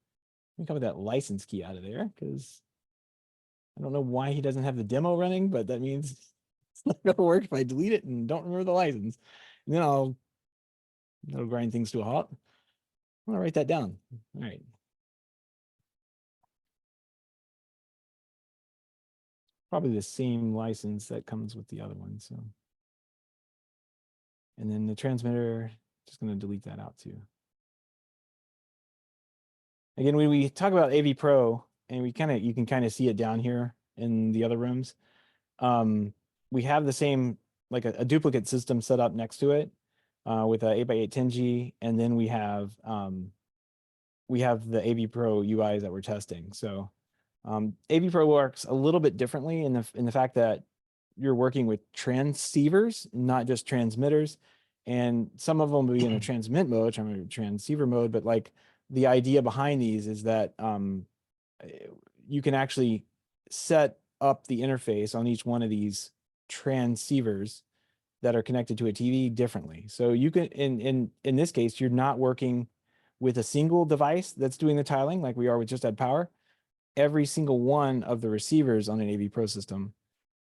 let me cover that license key out of there, because I don't know why he doesn't have the demo running, but that means it's not gonna work if I delete it and don't remember the license. And then that'll grind things to a halt. I'm gonna write that down. All right. Probably the same license that comes with the other one. So, and then the transmitter, just going to delete that out too. Again, when we talk about AV Pro, and you can kind of see it down here in the other rooms, we have the same, like a duplicate system set up next to it with a 8x8 10G, and then we have the AV Pro UIs that we're testing. So AV Pro works a little bit differently in the fact that you're working with transceivers, not just transmitters, and some of them will be in a transmit mode, which I'm in a transceiver mode, but like the idea behind these is that you can actually set up the interface on each one of these transceivers that are connected to a TV differently. So you can, in this case, you're not working with a single device that's doing the tiling like we are with Just Add Power. Every single one of the receivers on an AV Pro system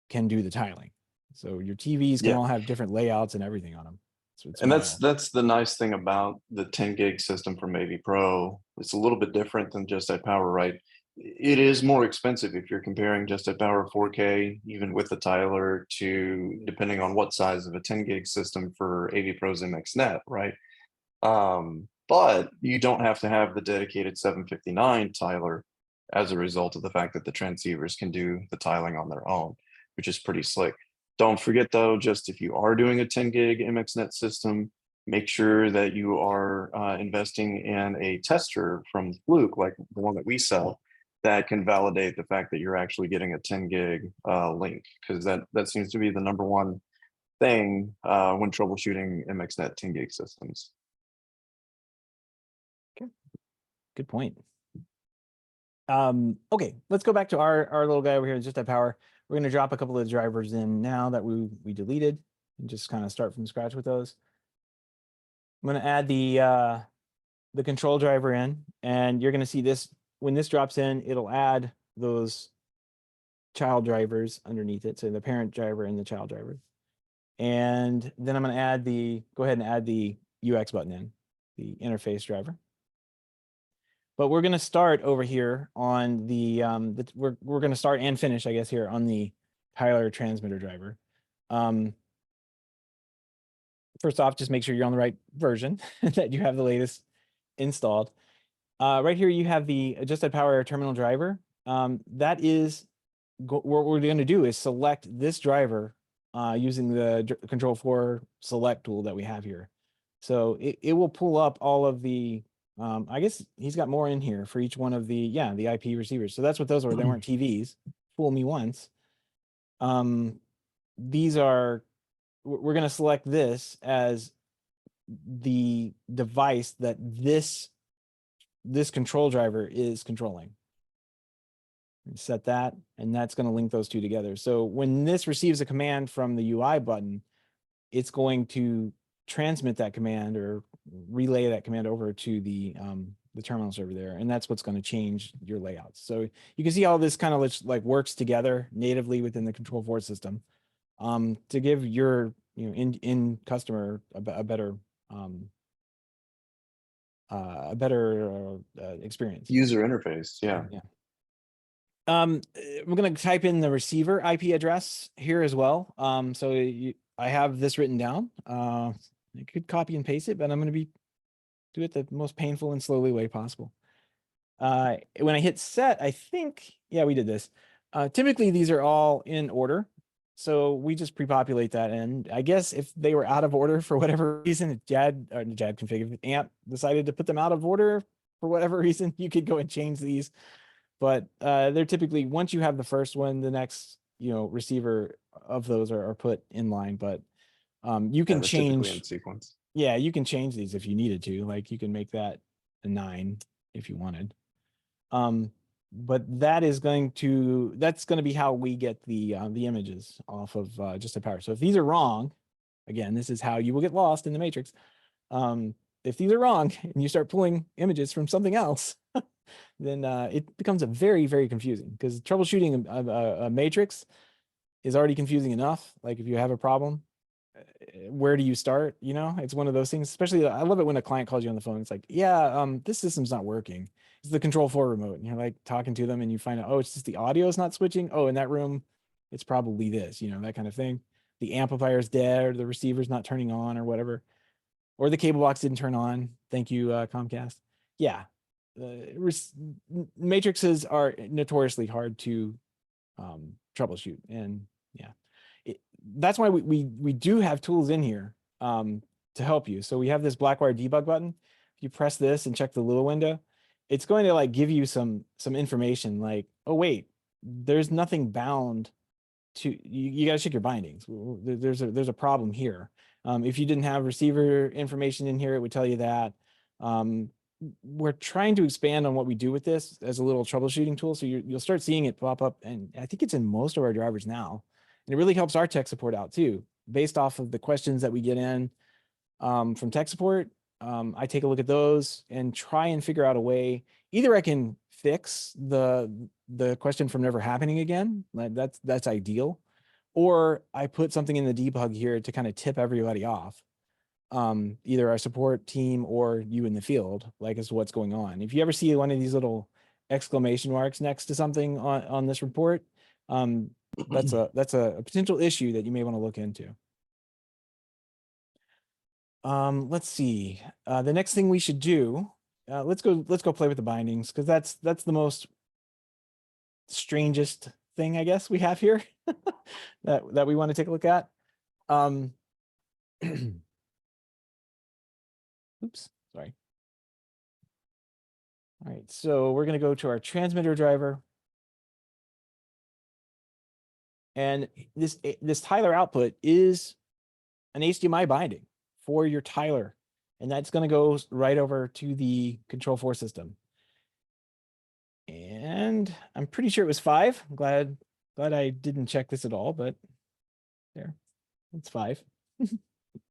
can do the tiling. So your TVs can all have different layouts and everything on them. So and that's the nice thing about the 10 gig system from AV Pro. It's a little bit different than Just Add Power, right? It is more expensive if you're comparing Just Add Power 4K, even with the tiler, to depending on what size of a 10 gig system for AV Pro's MXNet, right? But you don't have to have the dedicated 759 tiler as a result of the fact that the transceivers can do the tiling on their own, which is pretty slick. Don't forget though, just if you are doing a 10 gig MXNet system, make sure that you are investing in a tester from Fluke, like the one that we sell, that can validate the fact that you're actually getting a 10 gig link, because that seems to be the #1 thing when troubleshooting MXNet 10 gig systems. Okay, good point. Okay, let's go back to our little guy over here, Just Add Power. We're going to drop a couple of drivers in now that we deleted, and just kind of start from scratch with those. I'm going to add the control driver in, and you're going to see this when this drops in, it'll add those child drivers underneath it, so the parent driver and the child driver. And then I'm going to go ahead and add the UX button in, the interface driver. But we're going to start over here on we're going to start and finish, I guess, here on the Tyler transmitter driver. First off, just make sure you're on the right version, that you have the latest installed. Right here, you have the Just Add Power terminal driver. That is what we're going to do is select this driver using the Control4 select tool that we have here. So it will pull up all of the, I guess he's got more in here for each one of the IP receivers. So that's what those were. They weren't TVs. Fool me once. These are, we're going to select this as the device that this control driver is controlling. Set that, and that's going to link those two together. So when this receives a command from the UI button, it's going to transmit that command or relay that command over to the terminal server there, and that's what's going to change your layouts. So you can see how this kind of like works together natively within the Control4 system to give your in customer a better experience. User interface, yeah. We're going to type in the receiver IP address here as well. I have this written down. I could copy and paste it, but I'm going to do it the most painful and slowly way possible. When I hit set, I think, yeah, we did this. Typically, these are all in order. So we just pre-populate that. And I guess if they were out of order for whatever reason, if JAD config, if AMP decided to put them out of order for whatever reason, you could go and change these. But they're typically, once you have the first one, the next receiver of those are put in line. But you can change in sequence. Yeah, you can change these if you needed to. Like you can make that a 9 if you wanted. But that's going to be how we get the images off of just a power. So if these are wrong, again, this is how you will get lost in the matrix. If these are wrong and you start pulling images from something else, then it becomes a very, very confusing, because troubleshooting a matrix is already confusing enough. Like if you have a problem, where do you start? It's one of those things, especially I love it when a client calls you on the phone. It's like, yeah, this system's not working. It's the Control4 remote. And you're like talking to them and you find out, oh, it's just the audio is not switching. Oh, in that room, it's probably this, that kind of thing. The amplifier's dead, or the receiver's not turning on, or whatever. Or the cable box didn't turn on. Thank you, Comcast. Yeah. Matrices are notoriously hard to troubleshoot. And yeah, that's why we do have tools in here to help you. So we have this Blackwire debug button. If you press this and check the little window, it's going to like give you some information like, oh wait, there's nothing bound to you got to check your bindings. There's a problem here. If you didn't have receiver information in here, it would tell you that. We're trying to expand on what we do with this as a little troubleshooting tool. So you'll start seeing it pop up, and I think it's in most of our drivers now. And it really helps our tech support out too, based off of the questions that we get in from tech support. I take a look at those and try and figure out a way. Either I can fix the question from never happening again. That's ideal. Or I put something in the debug here to kind of tip everybody off. Either our support team or you in the field, like as to what's going on. If you ever see one of these little exclamation marks next to something on this report, that's a potential issue that you may want to look into. Let's see. The next thing we should do, let's go play with the bindings, because that's the most strangest thing, I guess, we have here that we want to take a look at. Oops, sorry. All right, so we're going to go to our transmitter driver. And this Tyler output is an HDMI binding for your Tyler. And that's going to go right over to the Control4 system. And I'm pretty sure it was 5. I'm glad I didn't check this at all, but there, it's 5.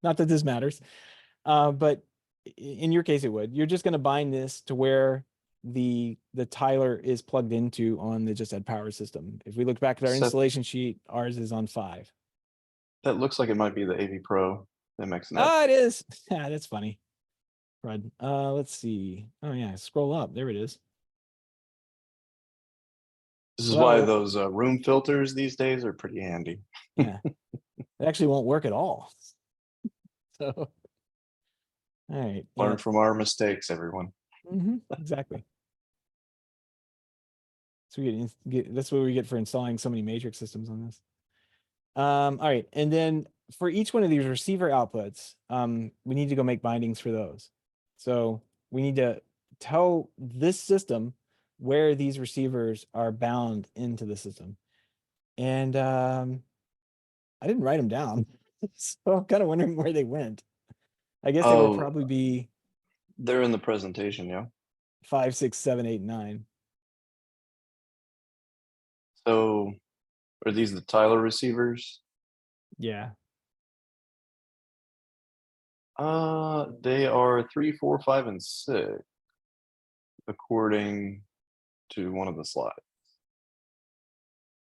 Not that this matters. But in your case, it would. You're just going to bind this to where the Tyler is plugged into on the Just Add Power system. If we look back at our installation sheet, ours is on 5. That looks like it might be the AV Pro MXNet. Ah, it is. Yeah, that's funny. Fred. Let's see. Oh yeah, scroll up. There it is. This is why those room filters these days are pretty handy. Yeah, it actually won't work at all. So, all right. Learn from our mistakes, everyone. Exactly. So we get that's what we get for installing so many matrix systems on this. All right, and then for each one of these receiver outputs, we need to go make bindings for those. So we need to tell this system where these receivers are bound into the system. And I didn't write them down, so I'm kind of wondering where they went. I guess they would Oh, probably be they're in the presentation, yeah. 5, 6, 7, 8, 9. So are these the Tyler receivers? Yeah. They are 3, 4, 5, and 6, according to one of the slides.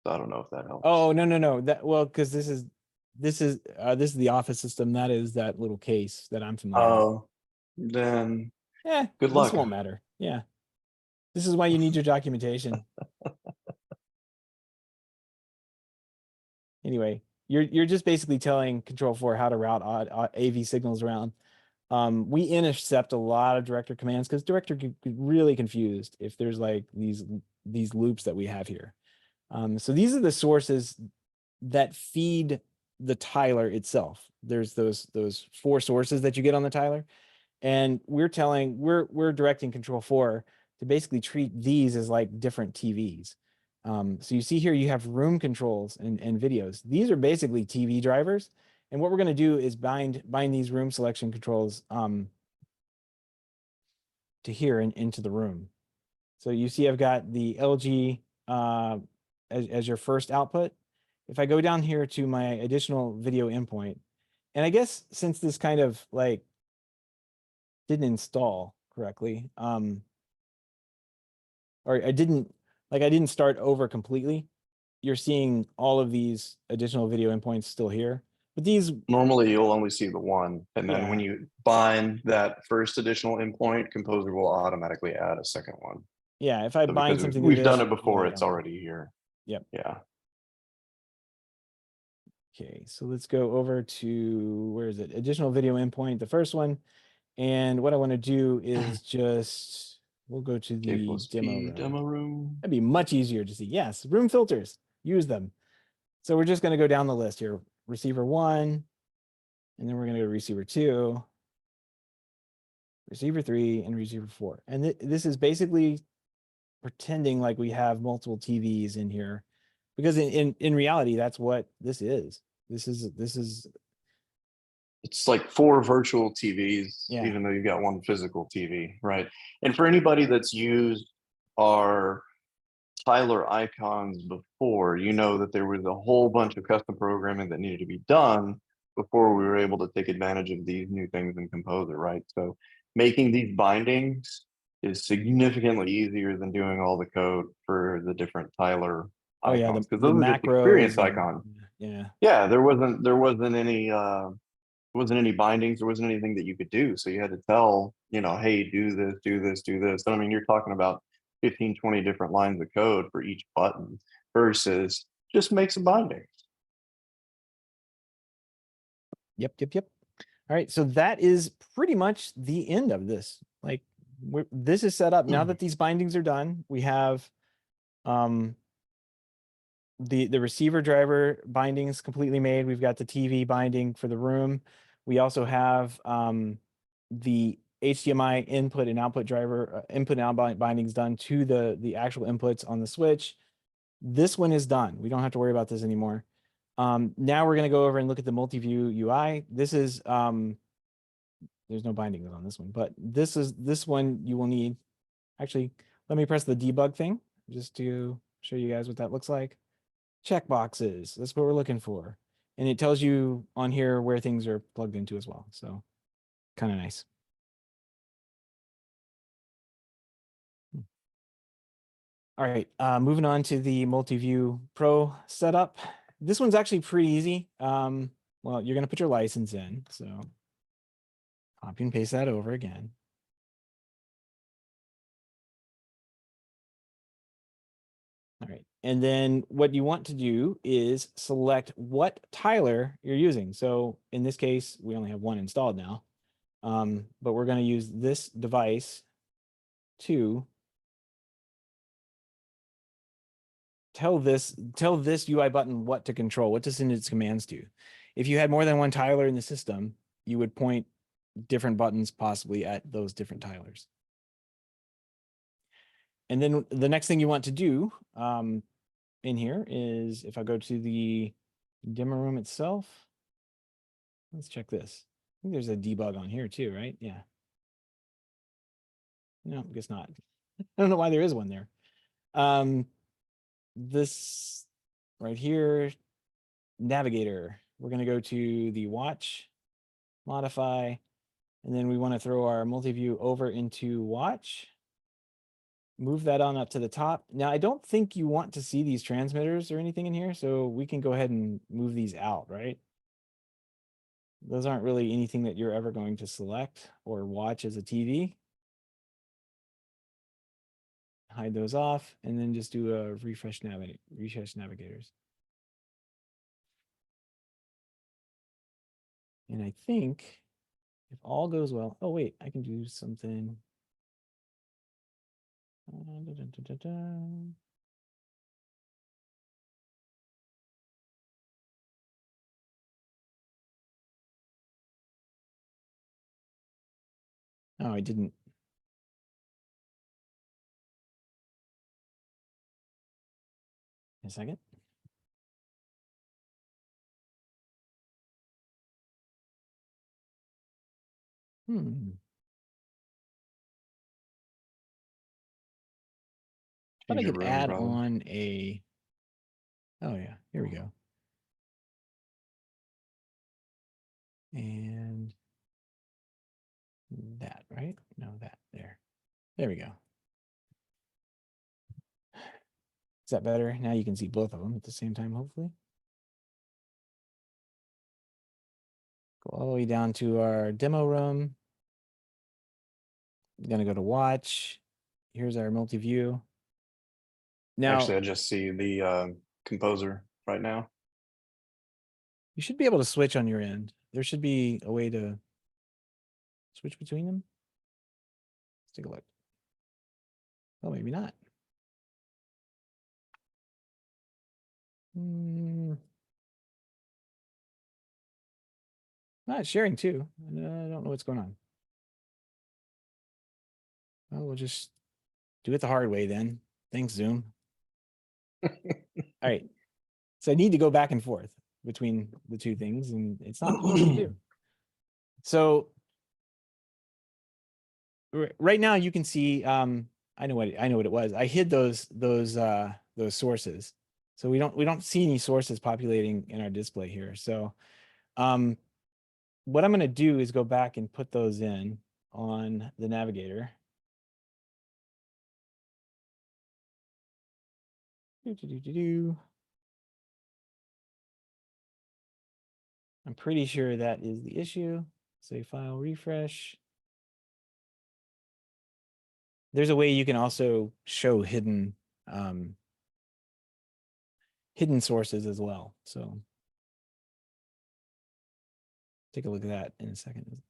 I don't know if that helps. Oh, no. That, well, because this is the office system. That is that little case that I'm familiar with. Oh, then Yeah, good this luck. won't matter. Yeah. This is why you need your documentation. Anyway, you're just basically telling Control4 how to route AV signals around. We intercept a lot of director commands because director get really confused if there's like these loops that we have here. So these are the sources that feed the tiler itself. There's those 4 sources that you get on the tiler, and we're directing Control4 to basically treat these as like different TVs. So you see here you have room controls and videos. These are basically TV drivers, and what we're going to do is bind these room selection controls to here and into the room. So you see I've got the LG as your first output. If I go down here to my additional video endpoint, and I guess since this kind of like didn't install correctly, or I didn't start over completely, you're seeing all of these additional video endpoints still here. But these, Normally you'll only see the one, and then when yeah, you bind that first additional endpoint, Composer will automatically add a second one. yeah, if I So bind because something to we've this, done you it can see before, right it's down there. already here. Yep. Yeah. Okay, so let's go over to, where is it? Additional video endpoint, the first one. And what I want to do is just, we'll go to K the plus demo P room. demo room. That'd be much easier to see. Yes, room filters, use them. So we're just going to go down the list here. Receiver 1, and then we're going to go to receiver 2, receiver 3, and receiver 4. And this is basically pretending like we have multiple TVs in here, because in reality, that's what this is. This is It's like 4 virtual TVs, yeah. even though you've got 1 physical TV, right? And for anybody that's used our Tyler icons before, you know that there was a whole bunch of custom programming that needed to be done before we were able to take advantage of these new things in Composer, right? So making these bindings is significantly easier than doing all the code for the different Tyler Oh yeah, icons, because the those are just experience macros and icons. yeah. Yeah, there wasn't any bindings, there wasn't anything that you could do. So you had to tell, hey, do this, do this, do this. I mean, you're talking about 15, 20 different lines of code for each button versus just make some bindings. Yep. All right, so that is pretty much the end of this. Like, this is set up now that these bindings are done. We have the receiver driver bindings completely made. We've got the TV binding for the room. We also have the HDMI input and output driver input and output bindings done to the actual inputs on the switch. This one is done. We don't have to worry about this anymore. Now we're going to go over and look at the MultiView UI. This is there's no bindings on this one, but this one you will need. Actually, let me press the debug thing just to show you guys what that looks like. Check boxes, that's what we're looking for. And it tells you on here where things are plugged into as well. So kind of nice. All right, moving on to the MultiView Pro setup. This one's actually pretty easy. Well, you're gonna put your license in, so copy and paste that over again. All right, and then what you want to do is select what tiler you're using. So in this case, we only have one installed now, but we're going to use this device to tell this UI button what to control, what to send its commands to. If you had more than one tiler in the system, you would point different buttons possibly at those different tilers. And then the next thing you want to do in here is, if I go to the demo room itself, let's check this. I think there's a debug on here too, right? Yeah. No, I guess not. I don't know why there is one there. This right here, navigator, we're going to go to the watch, modify, and then we want to throw our multi-view over into watch. Move that on up to the top. Now, I don't think you want to see these transmitters or anything in here, so we can go ahead and move these out, right? Those aren't really anything that you're ever going to select or watch as a TV. Hide those off, and then just do a refresh navigators. And I think if all goes well, oh wait, I can do something. Oh, I didn't. A second. But I Change your could room, add brother. on a, oh yeah, here we go. And that, right? No, that, there. There we go. Is that better? Now you can see both of them at the same time, hopefully. Go all the way down to our demo room. We're gonna go to watch. Here's our multi-view. Now, Actually, I just see the composer right now. you should be able to switch on your end. There should be a way to switch between them. Let's take a look. Oh, maybe not. Not sharing too. I don't know what's going on. Well, we'll just do it the hard way then. Thanks, Zoom. All right. So I need to go back and forth between the two things, and it's not easy to do. So right now you can see, I know what it was. I hid those sources. So we don't see any sources populating in our display here. So what I'm going to do is go back and put those in on the navigator. I'm pretty sure that is the issue. Say file refresh. There's a way you can also show hidden sources as well. So take a look at that in a second.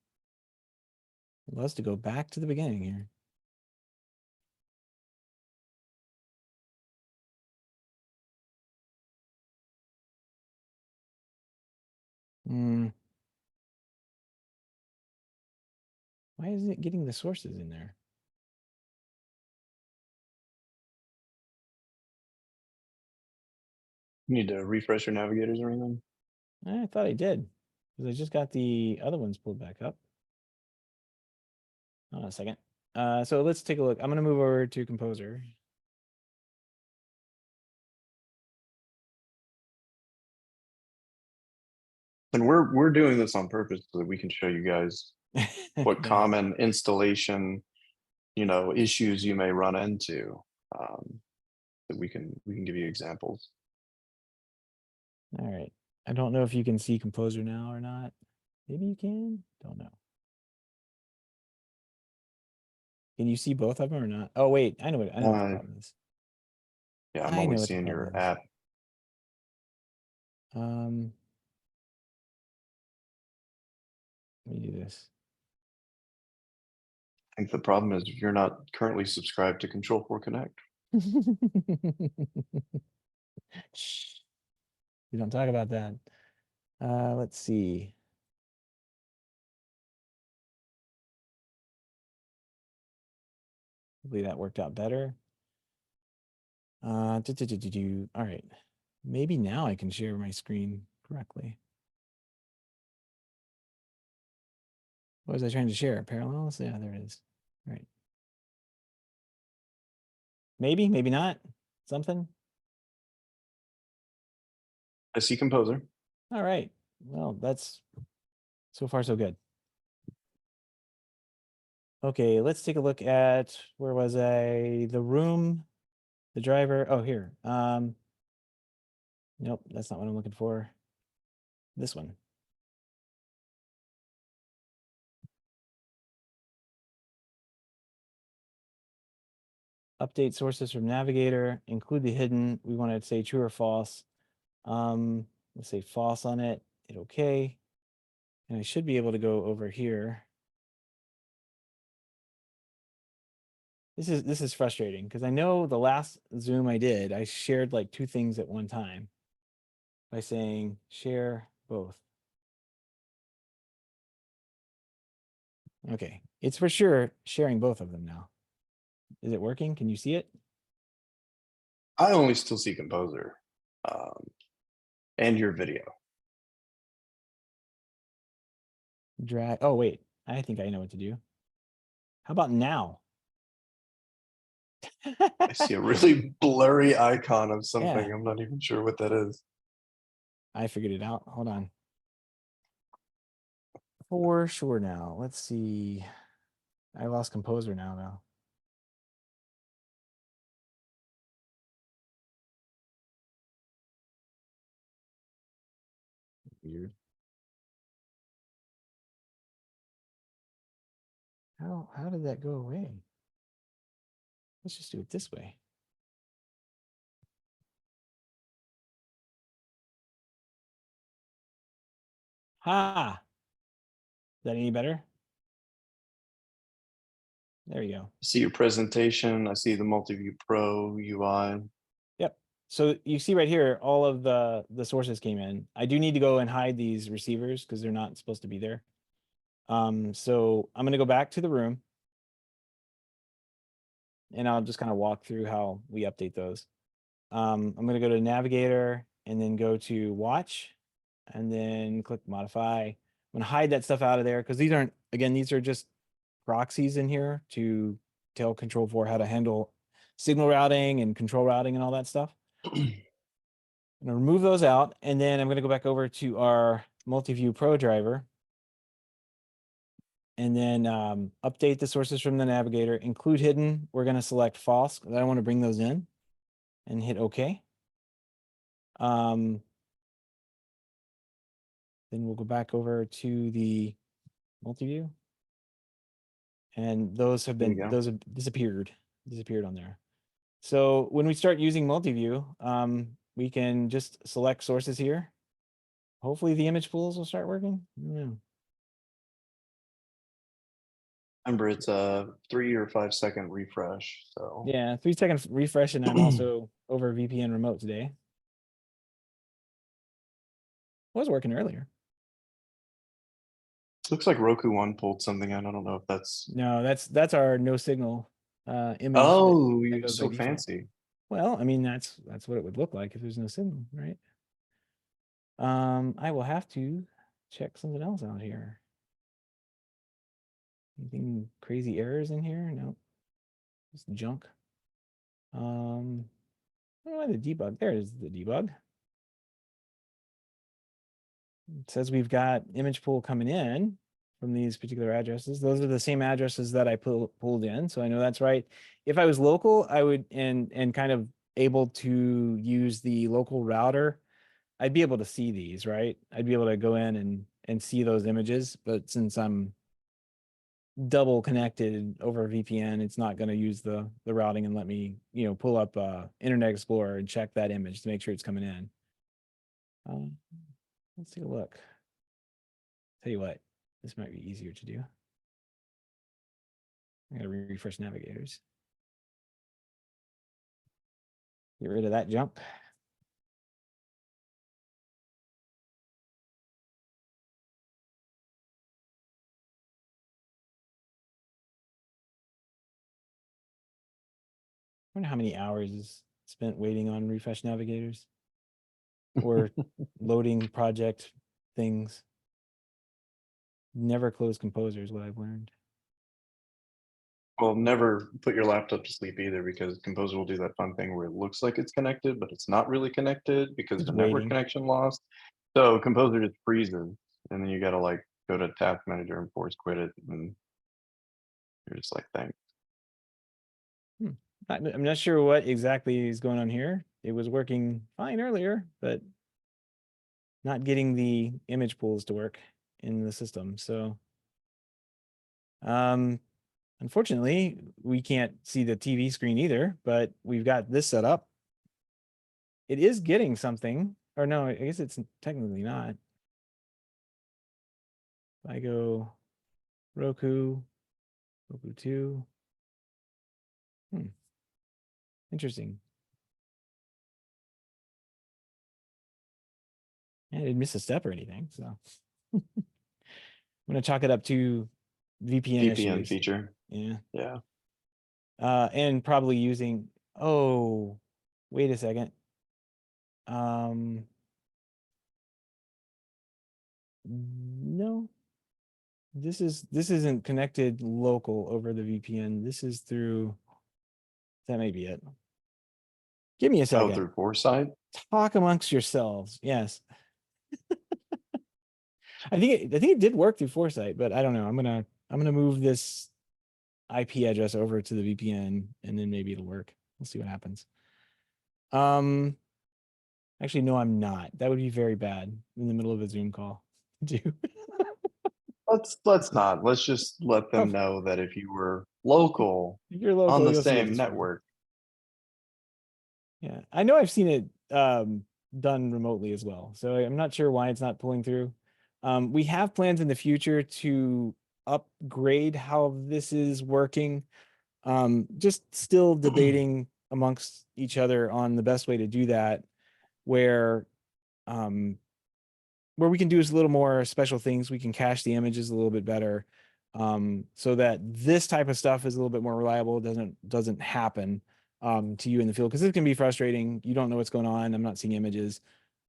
It loves to go back to the beginning here. Why isn't it getting the sources in there? You need to refresh your navigators or anything? I thought I did, because I just got the other ones pulled back up. Hold on a second. So let's take a look. I'm going to move over to Composer. And we're doing this on purpose so that we can show you guys what Nice. common installation, issues you may run into. That we can give you examples. All right. I don't know if you can see Composer now or not. Maybe you can. Don't know. Can you see both of them or not? Oh wait, I know what the problem is. Yeah, I'm I know only what the seeing your problem is. app. Let me do this. I think the problem is you're not currently subscribed to Control4 Connect. Shh. We don't talk about that. Let's see. Hopefully that worked out better. All right. Maybe now I can share my screen correctly. What was I trying to share? Parallels? Yeah, there it is. All right. Maybe, maybe not. Something. I see Composer. All right. Well, that's so far so good. Okay, let's take a look at, where was I? The room, the driver. Oh, here. Nope, that's not what I'm looking for. This one. Update sources from Navigator, include the hidden. We want to say true or false. Let's say false on it. Hit OK. And I should be able to go over here. This is frustrating because I know the last Zoom I did, I shared like two things at one time by saying share both. Okay, it's for sure sharing both of them now. Is it working? Can you see it? I only still see Composer and your video. Drag. Oh, wait, I think I know what to do. How about now? I see a really blurry icon of something. Yeah, I'm not even sure what that is. I figured it out. Hold on. For sure now. Let's see. I lost Composer now, though. Weird. How did that go away? Let's just do it this way. Ha! Is that any better? There you go. I see your presentation. I see the MultiView Pro UI. Yep. So you see right here, all of the sources came in. I do need to go and hide these receivers because they're not supposed to be there. So I'm going to go back to the room and I'll just kind of walk through how we update those. I'm going to go to Navigator and then go to Watch and then click Modify. I'm going to hide that stuff out of there because these aren't, again, these are just proxies in here to tell Control4 how to handle signal routing and control routing and all that stuff. I'm going to remove those out, and then I'm going to go back over to our MultiView Pro driver, and then update the sources from the navigator, include hidden. We're going to select false because I don't want to bring those in, and hit OK. Then we'll go back over to the MultiView, and those have disappeared on there. So when we start using MultiView, we can just select sources here. Hopefully the image pools will start working. Yeah. Remember, it's a 3 or 5 second refresh. So Yeah, 3-second refresh, and I'm also over VPN remote today. Was working earlier. looks like Roku One pulled something out. I don't know if that's. No, that's our no signal image. Oh, that you're goes by so default. fancy. Well, I mean that's what it would look like if there's no signal, right? I will have to check something else out here. Anything crazy errors in here? No, just junk. I don't know why the debug. There is the debug. It says we've got image pool coming in from these particular addresses. Those are the same addresses that I pulled in, so I know that's right. If I was local, I would and kind of able to use the local router, I'd be able to see these, right? I'd be able to go in and see those images, but since I'm double connected over VPN, it's not going to use the routing and let me, pull up Internet Explorer and check that image to make sure it's coming in. Let's take a look. Tell you what, this might be easier to do. I gotta refresh navigators. Get rid of that junk. wonder how many hours is spent waiting on refresh navigators or loading project things. Never close Composer is what I've learned. Well, never put your laptop to sleep either, because Composer will do that fun thing where it looks like it's connected, but it's not really connected because It's the network waiting. connection lost. So Composer just freezes, and then you got to like go to Task Manager and force quit it, and you're just like, thanks. I'm not sure what exactly is going on here. It was working fine earlier, but not getting the image pools to work in the system. So, unfortunately, we can't see the TV screen either, but we've got this set up. It is getting something, or no, I guess it's technically not. If I go Roku 2. Interesting. I didn't miss a step or anything, so I'm gonna chalk it up to VPN VPN issues. feature. Yeah. Yeah. And probably using, oh, wait a second. No, this isn't connected local over the VPN. This is through, that may be it. Give me a Oh, second. through Foresight. Talk amongst yourselves. Yes. I think it did work through Foresight, but I don't know. I'm gonna move this IP address over to the VPN, and then maybe it'll work. We'll see what happens. Actually, no, I'm not. That would be very bad in the middle of a Zoom call. Do Let's not. Let's just let them oh, know that if you were local if you're on local, the you'll see it same just fine. network. Yeah, I know I've seen it done remotely as well, so I'm not sure why it's not pulling through. We have plans in the future to upgrade how this is working. Just still debating amongst each other on the best way to do that, where we can do is a little more special things. We can cache the images a little bit better, so that this type of stuff is a little bit more reliable. Doesn't happen to you in the field, because it can be frustrating. You don't know what's going on. I'm not seeing images.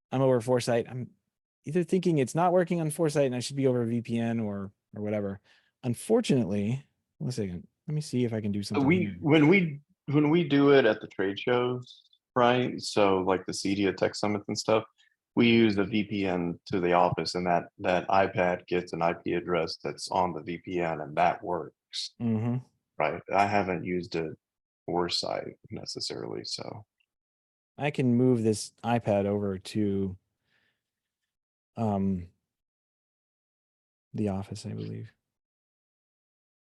I'm over Foresight. I'm either thinking it's not working on Foresight and I should be over a VPN or whatever. Unfortunately, one second. Let me see if I can do something here. When we do it at the trade shows, right? So like the CEDIA Tech Summits and stuff, we use a VPN to the office, and that iPad gets an IP address that's on the VPN, and that works, Mm-hmm. right? I haven't used it Foresight necessarily, so I can move this iPad over to the office, I believe.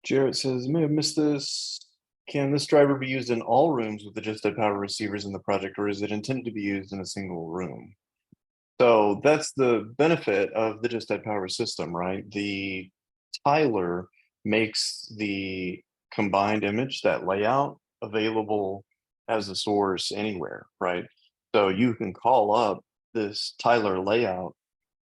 Jarrett says, may have missed this. Can this driver be used in all rooms with the Just Add Power receivers in the project, or is it intended to be used in a single room? So that's the benefit of the Just Add Power system, right? The tiler makes the combined image, that layout, available as a source anywhere, right? So you can call up this tiler layout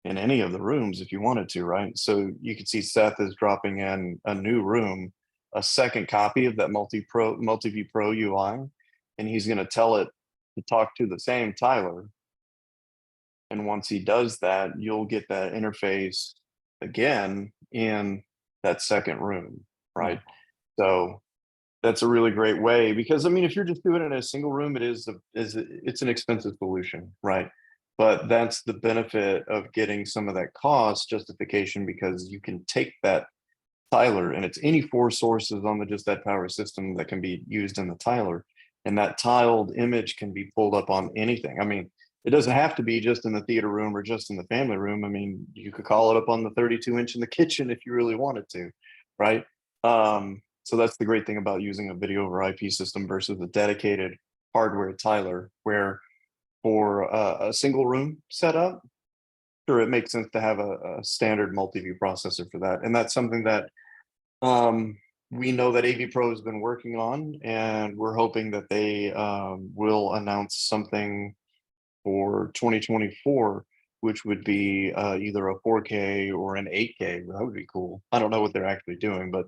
in any of the rooms if you wanted to, right? So you can see Seth is dropping in a new room, a second copy of that MultiView Pro UI, and he's going to tell it to talk to the same tiler. And once he does that, you'll get that interface again in that second room, right? So that's a really great way, because I mean, if you're just doing it in a single room, it's an expensive solution, right? But that's the benefit of getting some of that cost justification, because you can take that tiler, and it's any four sources on the Just That Power system that can be used in the tiler, and that tiled image can be pulled up on anything. I mean, it doesn't have to be just in the theater room or just in the family room. I mean, you could call it up on the 32-inch in the kitchen if you really wanted to, right? So that's the great thing about using a video over IP system versus a dedicated hardware tiler, where for a single room setup, sure, it makes sense to have a standard multi-view processor for that. And that's something that we know that AV Pro has been working on, and we're hoping that they will announce something for 2024, which would be either a 4K or an 8K. That would be cool. I don't know what they're actually doing, but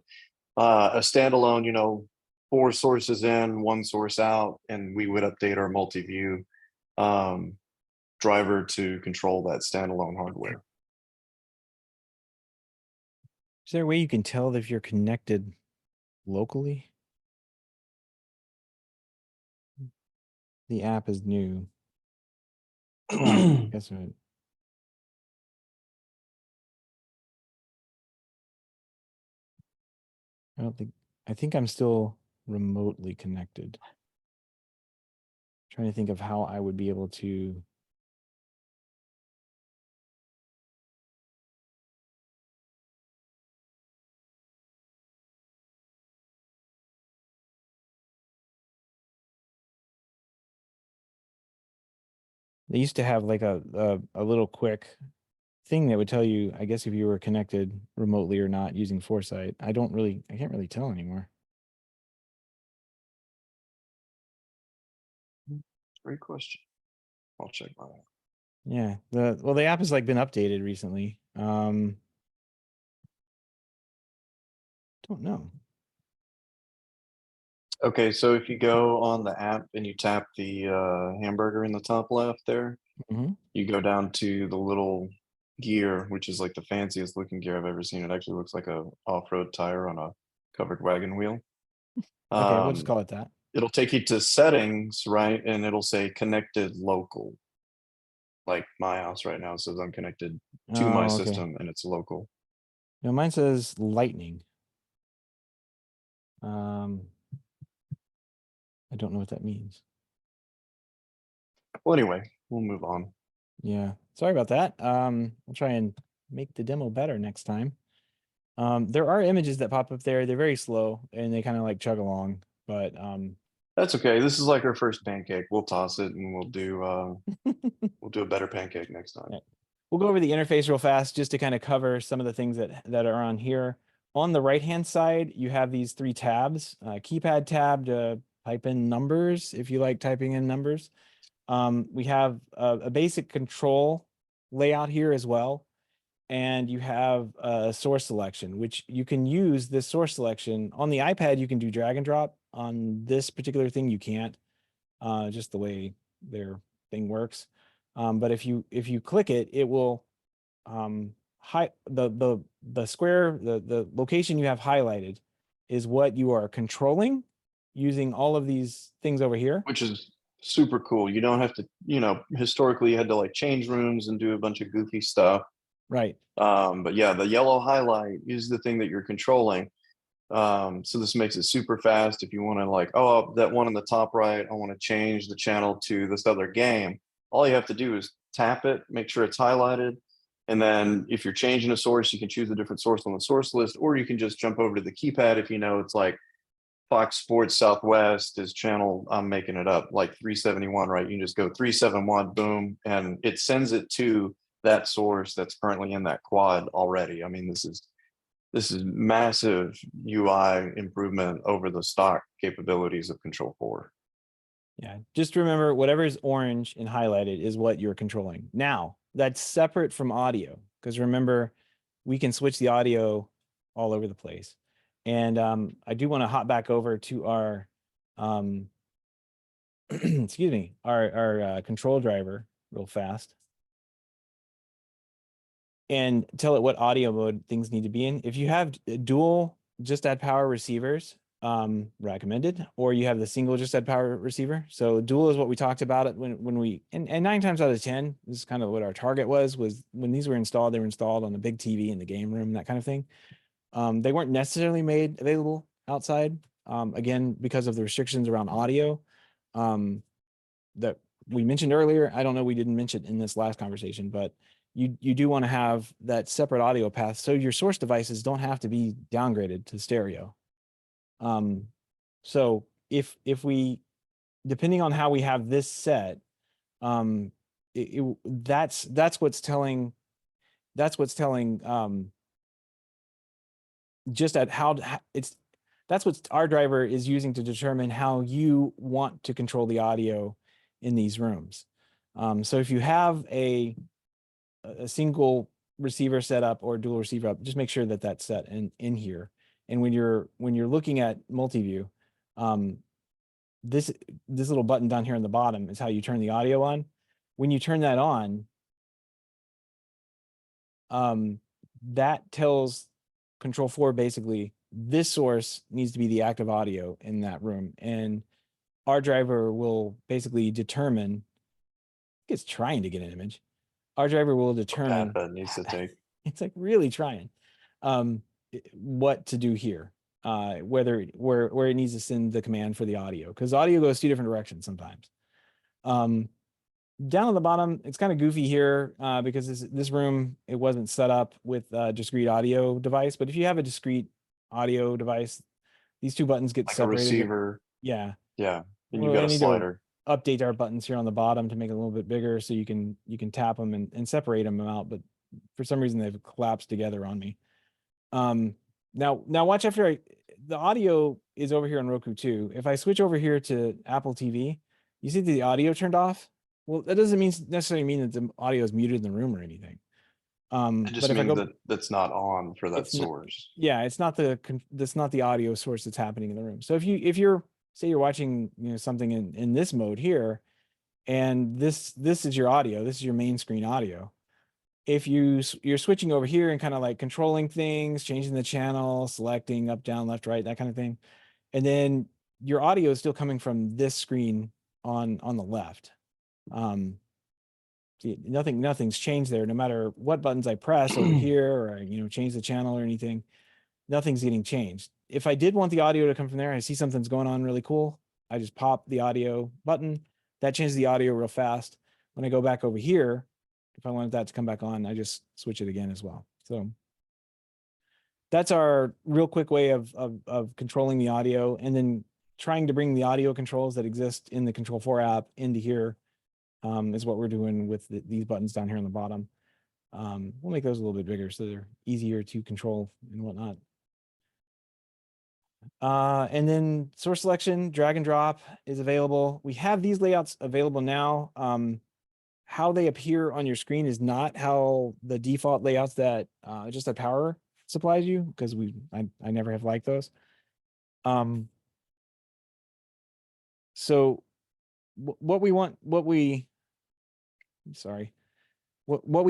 a standalone, 4 sources in, 1 source out, and we would update our MultiView driver to control that standalone hardware. Is there a way you can tell if you're connected locally? The app is new. Well, I guess right. I think I'm still remotely connected. Trying to think of how I would be able to. They used to have like a little quick thing that would tell you, I guess, if you were connected remotely or not using Foresight. I can't really tell anymore. Great question. I'll check that out. Yeah, the app has like been updated recently. Don't know. Okay, so if you go on the app and you tap the hamburger in the top left there, you go down to the little gear, which is like the fanciest looking gear I've ever seen. It actually looks like a off-road tire on a covered wagon wheel. Okay, we'll just call it that. It'll take you to settings, right? And it'll say connected local. Like my house right now says I'm connected to my system and it's local. No, mine says lightning. I don't know what that means. Well, anyway, we'll move on. Yeah, sorry about that. I'll try and make the demo better next time. There are images that pop up there. They're very slow and they kind of like chug along, but that's okay. This is like our first pancake. We'll toss it and we'll do a better pancake next time. Yeah. We'll go over the interface real fast just to kind of cover some of the things that are on here. On the right-hand side, you have these 3 tabs, keypad tab to type in numbers if you like typing in numbers. We have a basic control layout here as well. And you have a source selection, which you can use this source selection. On the iPad, you can do drag and drop. On this particular thing, you can't, just the way their thing works. But if you click it, it will the square, the location you have highlighted is what you are controlling using all of these things over here. Which is super cool. You don't have to, historically you had to like change rooms and do a bunch of goofy stuff. Right. But yeah, the yellow highlight is the thing that you're controlling. So this makes it super fast. If you want to like, oh, that one on the top right, I want to change the channel to this other game. All you have to do is tap it, make sure it's highlighted. And then if you're changing a source, you can choose a different source on the source list, or you can just jump over to the keypad if you know it's like Fox Sports Southwest is channel, I'm making it up, like 371, right? You can just go 371, boom, and it sends it to that source that's currently in that quad already. I mean, this is massive UI improvement over the stock capabilities of Control4. Yeah, just remember whatever is orange and highlighted is what you're controlling. Now, that's separate from audio, because remember, we can switch the audio all over the place. And I do want to hop back over to our, excuse me, our control driver real fast and tell it what audio mode things need to be in. If you have dual just add power receivers, recommended, or you have the single just add power receiver. So dual is what we talked about it when we, and 9 times out of 10, this is kind of what our target was when these were installed, they were installed on the big TV in the game room, that kind of thing. They weren't necessarily made available outside, again, because of the restrictions around audio that we mentioned earlier. I don't know, we didn't mention in this last conversation, but you do want to have that separate audio path so your source devices don't have to be downgraded to stereo. So if we, depending on how we have this set, that's what's telling just at how it's, that's what our driver is using to determine how you want to control the audio in these rooms. So if you have a single receiver setup or dual receiver up, just make sure that that's set in here. And when you're looking at MultiView, This little button down here on the bottom is how you turn the audio on. When you turn that on, that tells Control4 basically this source needs to be the active audio in that room, and our driver will basically determine. It's trying to get an image. Our driver will determine. That needs to take. It's like really trying what to do here, where it needs to send the command for the audio, because audio goes 2 different directions sometimes. Down on the bottom, it's kind of goofy here because this room, it wasn't set up with a discrete audio device. But if you have a discrete audio device, these 2 buttons get Like separated. a receiver. Yeah. Yeah. And Well, you got I a need slider. to update our buttons here on the bottom to make it a little bit bigger so you can tap them and separate them out. But for some reason, they've collapsed together on me. Now watch after the audio is over here on Roku too. If I switch over here to Apple TV, you see the audio turned off. Well, that doesn't necessarily mean that the audio is muted in the room or anything. It just But if I means go, that that's not on for that it's not, source. yeah, that's not the audio source that's happening in the room. So if you're say you're watching something in this mode here, and this is your audio, this is your main screen audio. If you're switching over here and kind of like controlling things, changing the channel, selecting up, down, left, right, that kind of thing, and then your audio is still coming from this screen on the left. See, nothing's changed there. No matter what buttons I press over here, or I change the channel or anything, nothing's getting changed. If I did want the audio to come from there, I see something's going on really cool, I just pop the audio button. That changes the audio real fast. When I go back over here, if I wanted that to come back on, I just switch it again as well. So that's our real quick way of controlling the audio, and then trying to bring the audio controls that exist in the Control4 app into here is what we're doing with these buttons down here on the bottom. We'll make those a little bit bigger so they're easier to control and whatnot. And then source selection, drag and drop is available. We have these layouts available now. How they appear on your screen is not how the default layouts that just a power supplies you, because I never have liked those. So what we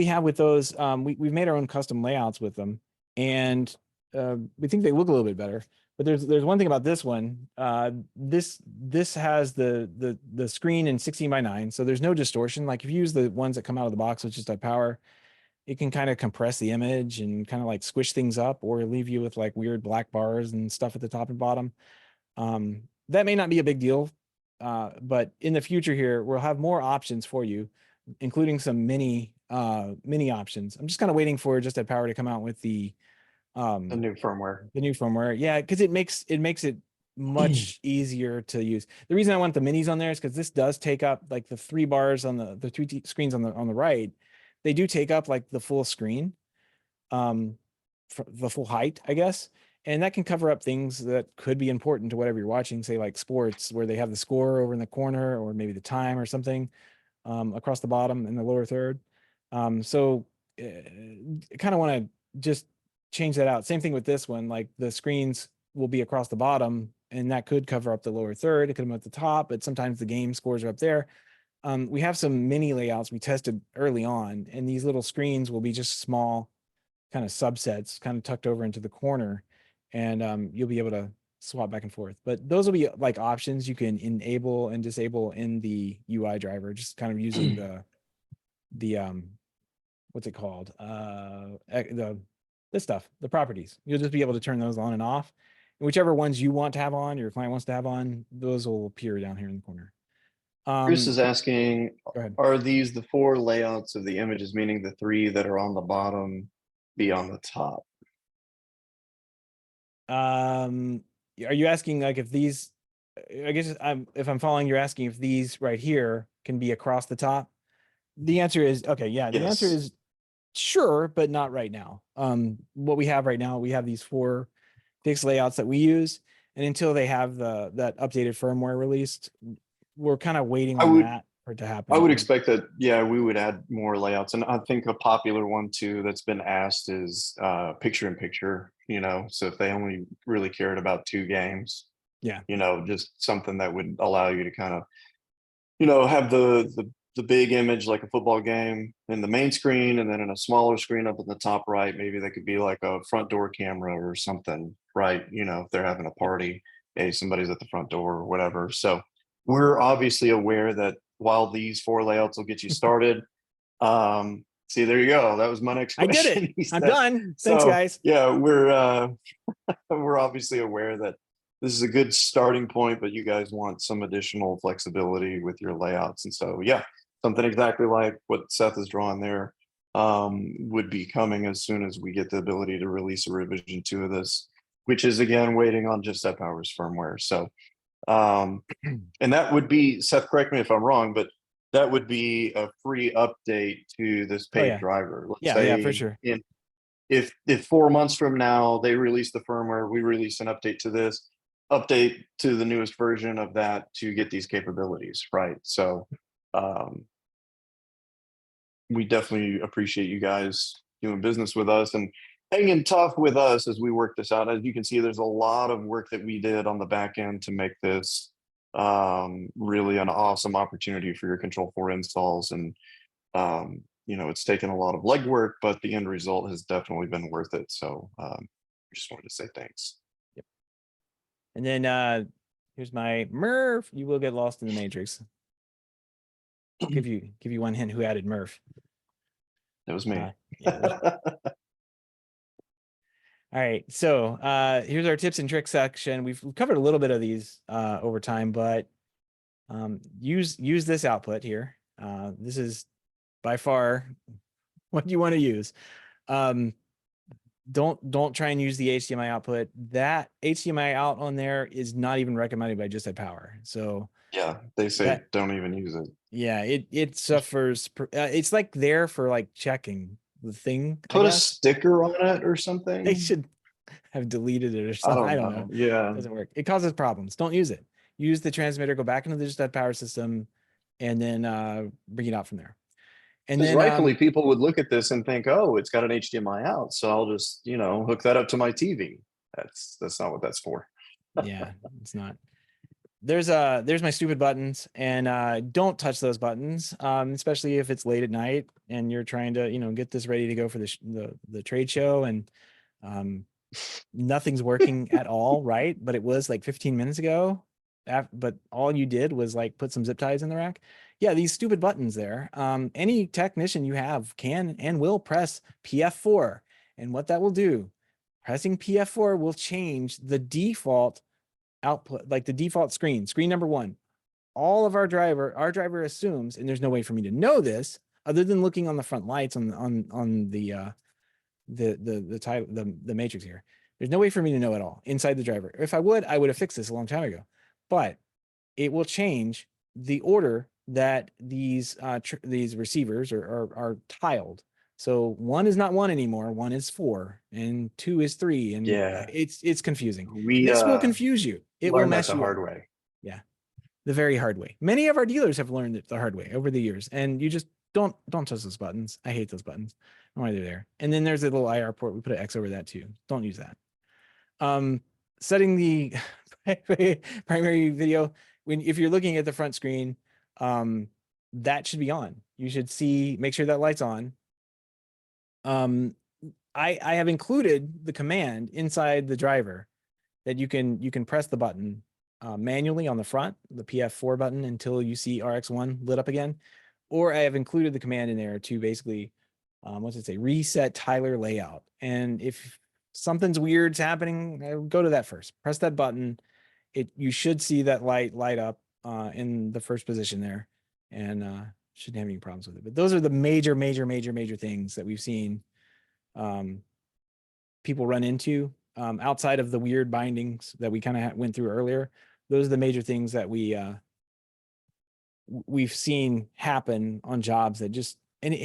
have with those, we've made our own custom layouts with them, and we think they look a little bit better. But there's one thing about this one. This has the screen in 16:9, so there's no distortion. Like if you use the ones that come out of the box with just a power, it can kind of compress the image and kind of like squish things up, or leave you with like weird black bars and stuff at the top and bottom. That may not be a big deal, but in the future here, we'll have more options for you, including some mini options. I'm just kind of waiting for Just Add Power to come out with the new firmware. The new firmware, yeah, because it makes it much easier to use. The reason I want the minis on there is because this does take up like the 3 bars on the 3 screens on the right. They do take up like the full screen, for the full height, I guess. And that can cover up things that could be important to whatever you're watching, say like sports, where they have the score over in the corner, or maybe the time or something across the bottom in the lower third. So I kind of want to just change that out. Same thing with this one, like the screens will be across the bottom, and that could cover up the lower third. It could be at the top, but sometimes the game scores are up there. We have some mini layouts we tested early on, and these little screens will be just small kind of subsets, kind of tucked over into the corner, and you'll be able to swap back and forth. But those will be like options you can enable and disable in the UI driver, just kind of using the what's it called? The properties. You'll just be able to turn those on and off. And whichever ones you want to have on, your client wants to have on, those will appear down here in the corner. Chris is asking, go ahead. are these the 4 layouts of the images, meaning the 3 that are on the bottom be on the top? Are you asking like if these, I guess if I'm following, you're asking if these right here can be across the top? The answer is, okay, yeah, the answer is sure, but not right now. What we have right now, we have these 4 fixed layouts that we use, and until they have that updated firmware released, we're kind of waiting on that for it to happen. I would expect that, yeah, we would add more layouts. And I think a popular one too that's been asked is picture in picture, so if they only really cared about 2 games, Yeah. Just something that would allow you to kind of, have the big image like a football game in the main screen, and then in a smaller screen up in the top right, maybe that could be like a front door camera or something, right? If they're having a Yep. party, hey, somebody's at the front door or whatever. So we're obviously aware that while these 4 layouts will get you started, see, there you go. That was my next I did question. it. He I'm said. done. Thanks, So guys. yeah, we're obviously aware that this is a good starting point, but you guys want some additional flexibility with your layouts. And so, yeah, something exactly like what Seth is drawing there would be coming as soon as we get the ability to release a revision 2 of this, which is again waiting on Just Set Power's firmware. So, and that would be, Seth, correct me if I'm wrong, but that would be a free update to this Oh paid yeah. driver. Let's Yeah, for say sure. if 4 months from now they release the firmware, we release an update to this, update to the newest version of that to get these capabilities, right? So we definitely appreciate you guys doing business with us and hanging tough with us as we work this out. As you can see, there's a lot of work that we did on the back end to make this really an awesome opportunity for your Control4 installs. And it's taken a lot of legwork, but the end result has definitely been worth it. So just wanted to say thanks. Yep. And then here's my Murph. You will get lost in the matrix. I'll give you one hint who added Murph. That was me. Yeah. All right, so here's our tips and tricks section. We've covered a little bit of these over time, but use this output here. This is by far what you want to use. Don't try and use the HDMI output. That HDMI out on there is not even recommended by Just Set Power. So yeah, they say don't even use it. Yeah, it suffers. It's like there for like checking the thing. Put a sticker on it or something. They should have deleted it or something. I don't know. Yeah, it doesn't work. It causes problems. Don't use it. Use the transmitter. Go back into the Just Set Power system, and then bring it out from there. And then rightfully people would look at this and think, oh, it's got an HDMI out, so I'll just hook that up to my TV. That's not what that's for. Yeah, it's not. There's my stupid buttons, and don't touch those buttons, especially if it's late at night and you're trying to get this ready to go for the trade show, and nothing's working at all, right? But it was like 15 minutes ago. But all you did was like put some zip ties in the rack. Yeah, these stupid buttons there. Any technician you have can and will press PF4, and what that will do, pressing PF4 will change the default output, like the default screen number 1. All of our driver assumes, and there's no way for me to know this other than looking on the front lights on the title, the matrix here. There's no way for me to know at all inside the driver. If I would have fixed this a long time ago, but it will change the order that these receivers are tiled. So 1 is not 1 anymore. 1 is 4, and 2 is 3, and yeah, it's confusing. This will confuse you. It will mess you up. hard way. Yeah, the very hard way. Many of our dealers have learned it the hard way over the years, and you just don't touch those buttons. I hate those buttons. I don't know why they're there. And then there's a little IR port. We put an X over that too. Don't use that. Setting the primary video, if you're looking at the front screen, that should be on. You should make sure that light's on. I have included the command inside the driver that you can press the button manually on the front, the PF4 button, until you see RX1 lit up again. Or I have included the command in there to basically, what's it say? Reset Tyler layout. And if something's weird's happening, go to that first. Press that button. You should see that light up in the first position there, and shouldn't have any problems with it. But those are the major things that we've seen people run into outside of the weird bindings that we kind of went through earlier. Those are the major things that we've seen happen on jobs that just, and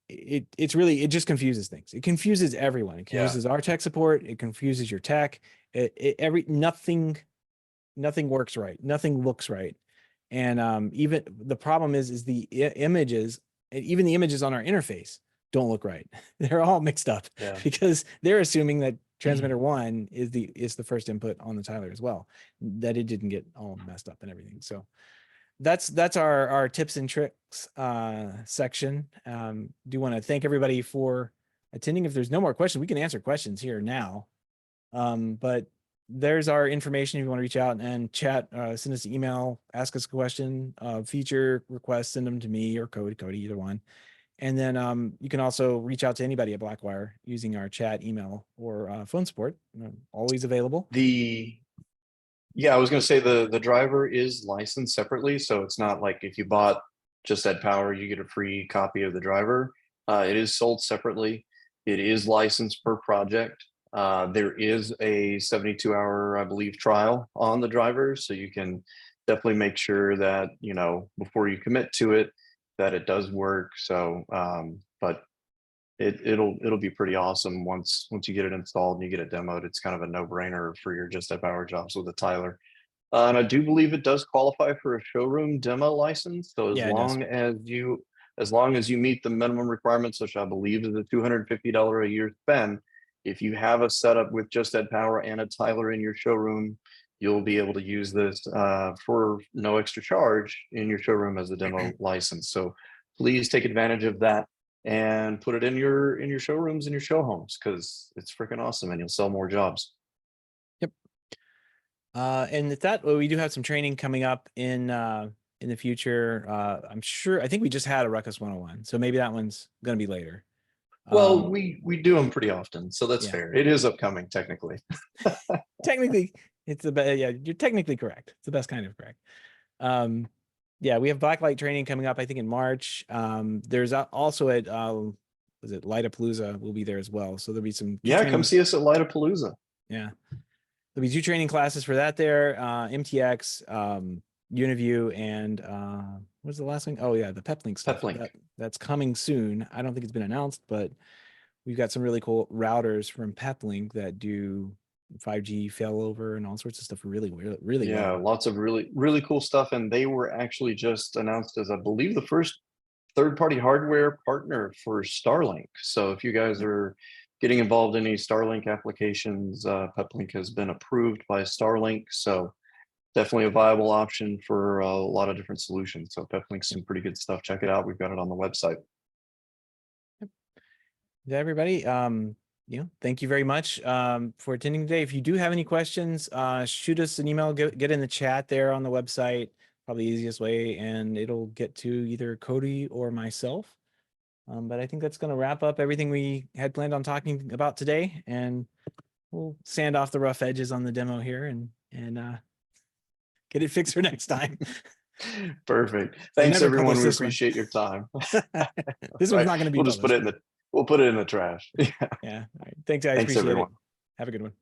it's really, it just confuses things. It confuses everyone. It confuses our tech support. It confuses your tech. Nothing works right. Nothing looks right. And even the problem is the images, even the images on our interface don't look right. They're all mixed up because they're assuming that transmitter 1 is the first input on the tiler as well, that it didn't get all messed up and everything. So that's our tips and tricks section. Do want to thank everybody for attending. If there's no more questions, we can answer questions here now. But there's our information if you want to reach out and chat, send us an email, ask us a question, feature requests, send them to me or Cody, either one. And then you can also reach out to anybody at Blackwire using our chat, email, or phone support. Always available. Yeah, I was going to say the driver is licensed separately, so it's not like if you bought Just Add Power, you get a free copy of the driver. It is sold separately. It is licensed per project. There is a 72-hour, I believe, trial on the driver, so you can definitely make sure that, you know, before you commit to it, that it does work. So, but it'll be pretty awesome once you get it installed and you get it demoed. It's kind of a no-brainer for your Just Add Power jobs with a tiler. And I do believe it does qualify for a showroom demo license. So as long as you meet the minimum requirements, which I believe is a $250 a year spend, if you have a setup with Just Add Power and a tiler in your showroom, you'll be able to use this for no extra charge in your showroom as a demo license. So please take advantage of that and put it in your showrooms and your show homes, because it's freaking awesome and you'll sell more jobs. Yep. And with that, well, we do have some training coming up in the future. I think we just had a Ruckus 101, so maybe that one's going to be later. Well, we do them pretty often, so that's fair. It is upcoming technically. Technically, it's the best. Yeah, you're technically correct. It's the best kind of correct. Yeah, we have Blacklight training coming up, I think in March. There's also at was it Lightapalooza will be there as well. So there'll be some come see us at Lightapalooza. Yeah. There'll be 2 training classes for that there. MTX, UniView, and what's the last thing? Oh yeah, the PepLink stuff. That's coming soon. I don't think it's been announced, but we've got some really cool routers from PepLink that do 5G failover and all sorts of stuff really well. Lots of really cool stuff. And they were actually just announced as, I believe, the first third-party hardware partner for Starlink. So if you guys are getting involved in any Starlink applications, PepLink has been approved by Starlink. So definitely a viable option for a lot of different solutions. So PepLink's some pretty good stuff. Check it out. We've got it on the website. Yeah, everybody. Thank you very much for attending today. If you do have any questions, shoot us an email, get in the chat there on the website, probably the easiest way, and it'll get to either Cody or myself. But I think that's going to wrap up everything we had planned on talking about today, and we'll sand off the rough edges on the demo here and get it fixed for next time. Perfect. Thanks everyone. We appreciate your time. This one's not going to be We'll just put it in the trash. Yeah. All right. Thanks guys. Thanks appreciate everyone. it. Have a good one.